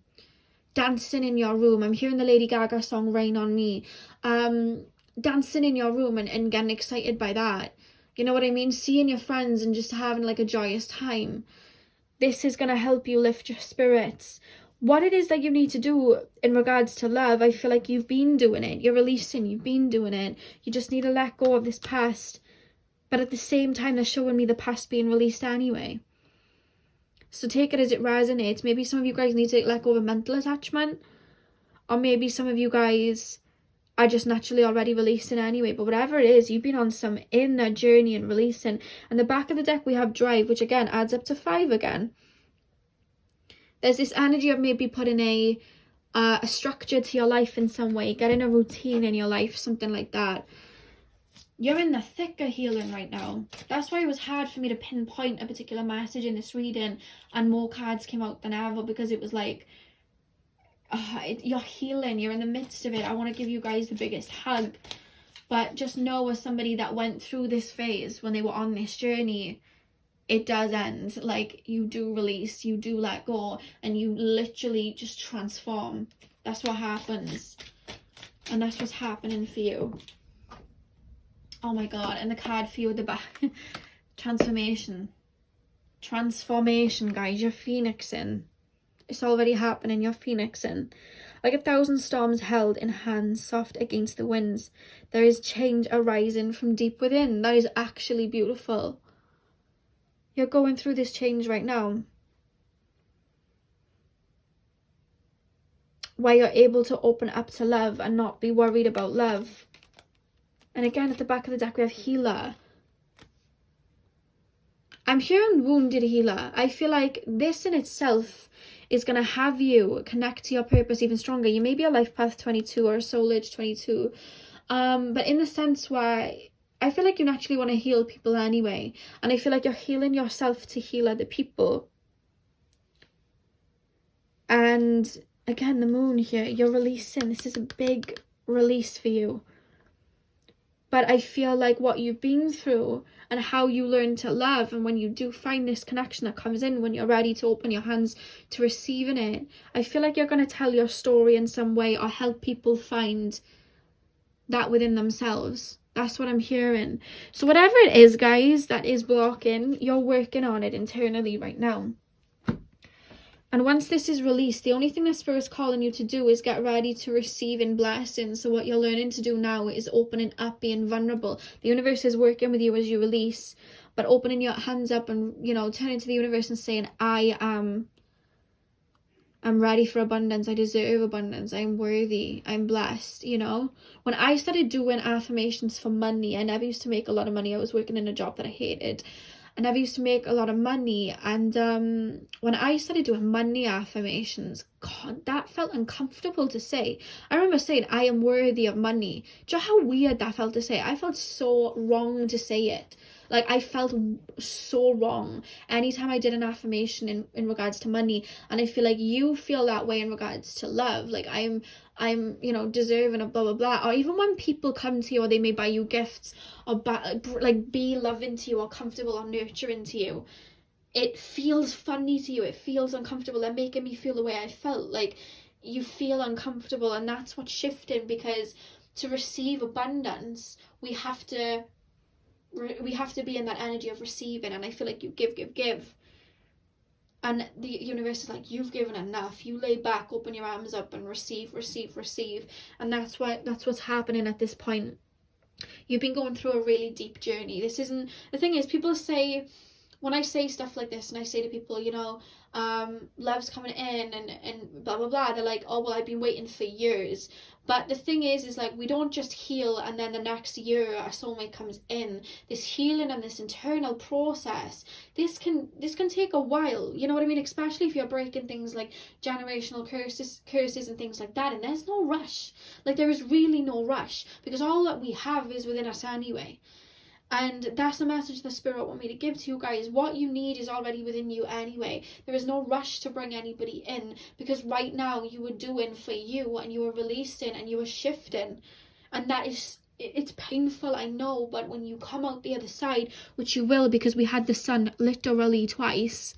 Dancing in your room. I'm hearing the Lady Gaga song Rain on Me. Dancing in your room and getting excited by that. You know what I mean? Seeing your friends and just having like a joyous time. This is going to help you lift your spirits. What it is that you need to do in regards to love, I feel like you've been doing it. You're releasing, you've been doing it. You just need to let go of this past. But at the same time, they're showing me the past being released anyway. So take it as it resonates. Maybe some of you guys need to let go of a mental attachment. Or maybe some of you guys are just naturally already releasing anyway. But whatever it is, you've been on some inner journey and releasing. And the back of the deck, we have drive, which again adds up to 5 again. There's this energy of maybe putting a structure to your life in some way, getting a routine in your life, something like that. You're in the thick of healing right now. That's why it was hard for me to pinpoint a particular message in this reading, and more cards came out than ever, because it was like, you're healing, you're in the midst of it. I want to give you guys the biggest hug. But just know, as somebody that went through this phase when they were on this journey, it does end. Like, you do release, you do let go, and you literally just transform. That's what happens. And that's what's happening for you. Oh my god. And the card for you at the back. Transformation. Transformation, guys. You're phoenixing. It's already happening. You're phoenixing. Like 1,000 storms held in hands, soft against the winds. There is change arising from deep within. That is actually beautiful. You're going through this change right now, where you're able to open up to love and not be worried about love. And again, at the back of the deck, we have healer. I'm hearing wounded healer. I feel like this in itself is going to have you connect to your purpose even stronger. You may be a life path 22 or a soul age 22. But in the sense where I feel like you naturally want to heal people anyway. And I feel like you're healing yourself to heal other people. And again, the moon here, you're releasing. This is a big release for you. But I feel like what you've been through and how you learn to love, and when you do find this connection that comes in, when you're ready to open your hands to receiving it, I feel like you're going to tell your story in some way or help people find that within themselves. That's what I'm hearing. So whatever it is, guys, that is blocking, you're working on it internally right now. And once this is released, the only thing that Spirit's calling you to do is get ready to receive in blessings. So what you're learning to do now is opening up, being vulnerable. The universe is working with you as you release, but opening your hands up and, you know, turning to the universe and saying, I'm ready for abundance. I deserve abundance. I'm worthy. I'm blessed, you know. When I started doing affirmations for money, I never used to make a lot of money. I was working in a job that I hated. I never used to make a lot of money. And when I started doing money affirmations, God, that felt uncomfortable to say. I remember saying, I am worthy of money. Do you know how weird that felt to say? I felt so wrong to say it. Like, I felt so wrong anytime I did an affirmation in regards to money. And I feel like you feel that way in regards to love. Like, I'm you know, deserving of blah blah blah. Or even when people come to you, or they may buy you gifts, or like be loving to you, or comfortable, or nurturing to you, it feels funny to you. It feels uncomfortable. They're making me feel the way I felt. Like, you feel uncomfortable, and that's what's shifting, because to receive abundance, we have to be in that energy of receiving. And I feel like you give, and the universe is like, you've given enough. You lay back, open your arms up, and receive. And that's what's happening at this point. You've been going through a really deep journey. This isn't, the thing is, people say, when I say stuff like this, and I say to people, you know, love's coming in, and blah blah blah, they're like, oh well, I've been waiting for years. But the thing is like, we don't just heal and then the next year our soulmate comes in. This healing and this internal process, this can take a while, you know what I mean? Especially if you're breaking things like generational curses and things like that. And there's no rush. Like, there is really no rush, because all that we have is within us anyway. And that's the message the Spirit want me to give to you guys. What you need is already within you anyway. There is no rush to bring anybody in, because right now you are doing for you, and you are releasing, and you are shifting. And that is, it's painful, I know, but when you come out the other side, which you will, because we had the sun literally twice,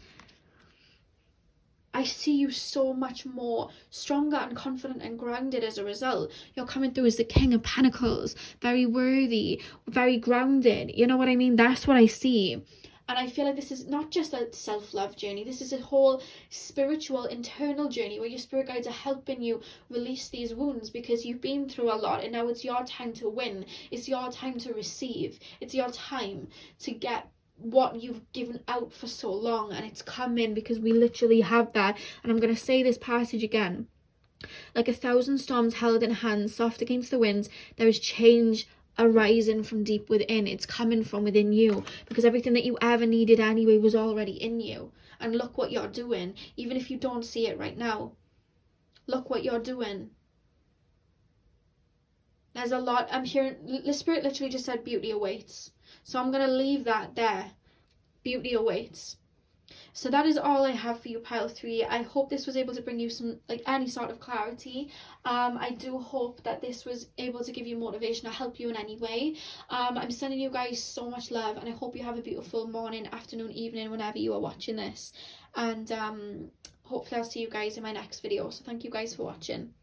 I see you so much more stronger and confident and grounded as a result. You're coming through as the King of Pentacles, very worthy, very grounded. You know what I mean? That's what I see. And I feel like this is not just a self-love journey. This is a whole spiritual, internal journey where your spirit guides are helping you release these wounds, because you've been through a lot, and now it's your time to win. It's your time to receive. It's your time to get what you've given out for so long, and it's coming, because we literally have that. And I'm going to say this passage again. Like 1,000 storms held in hands, soft against the winds, there is change arising from deep within. It's coming from within you, because everything that you ever needed anyway was already in you. And look what you're doing, even if you don't see it right now. Look what you're doing. There's a lot. I'm hearing, the Spirit literally just said beauty awaits. So I'm going to leave that there. Beauty awaits. So that is all I have for you, pile 3. I hope this was able to bring you some, like, any sort of clarity. I do hope that this was able to give you motivation or help you in any way. I'm sending you guys so much love, and I hope you have a beautiful morning, afternoon, evening, whenever you are watching this. And hopefully I'll see you guys in my next video. So thank you guys for watching.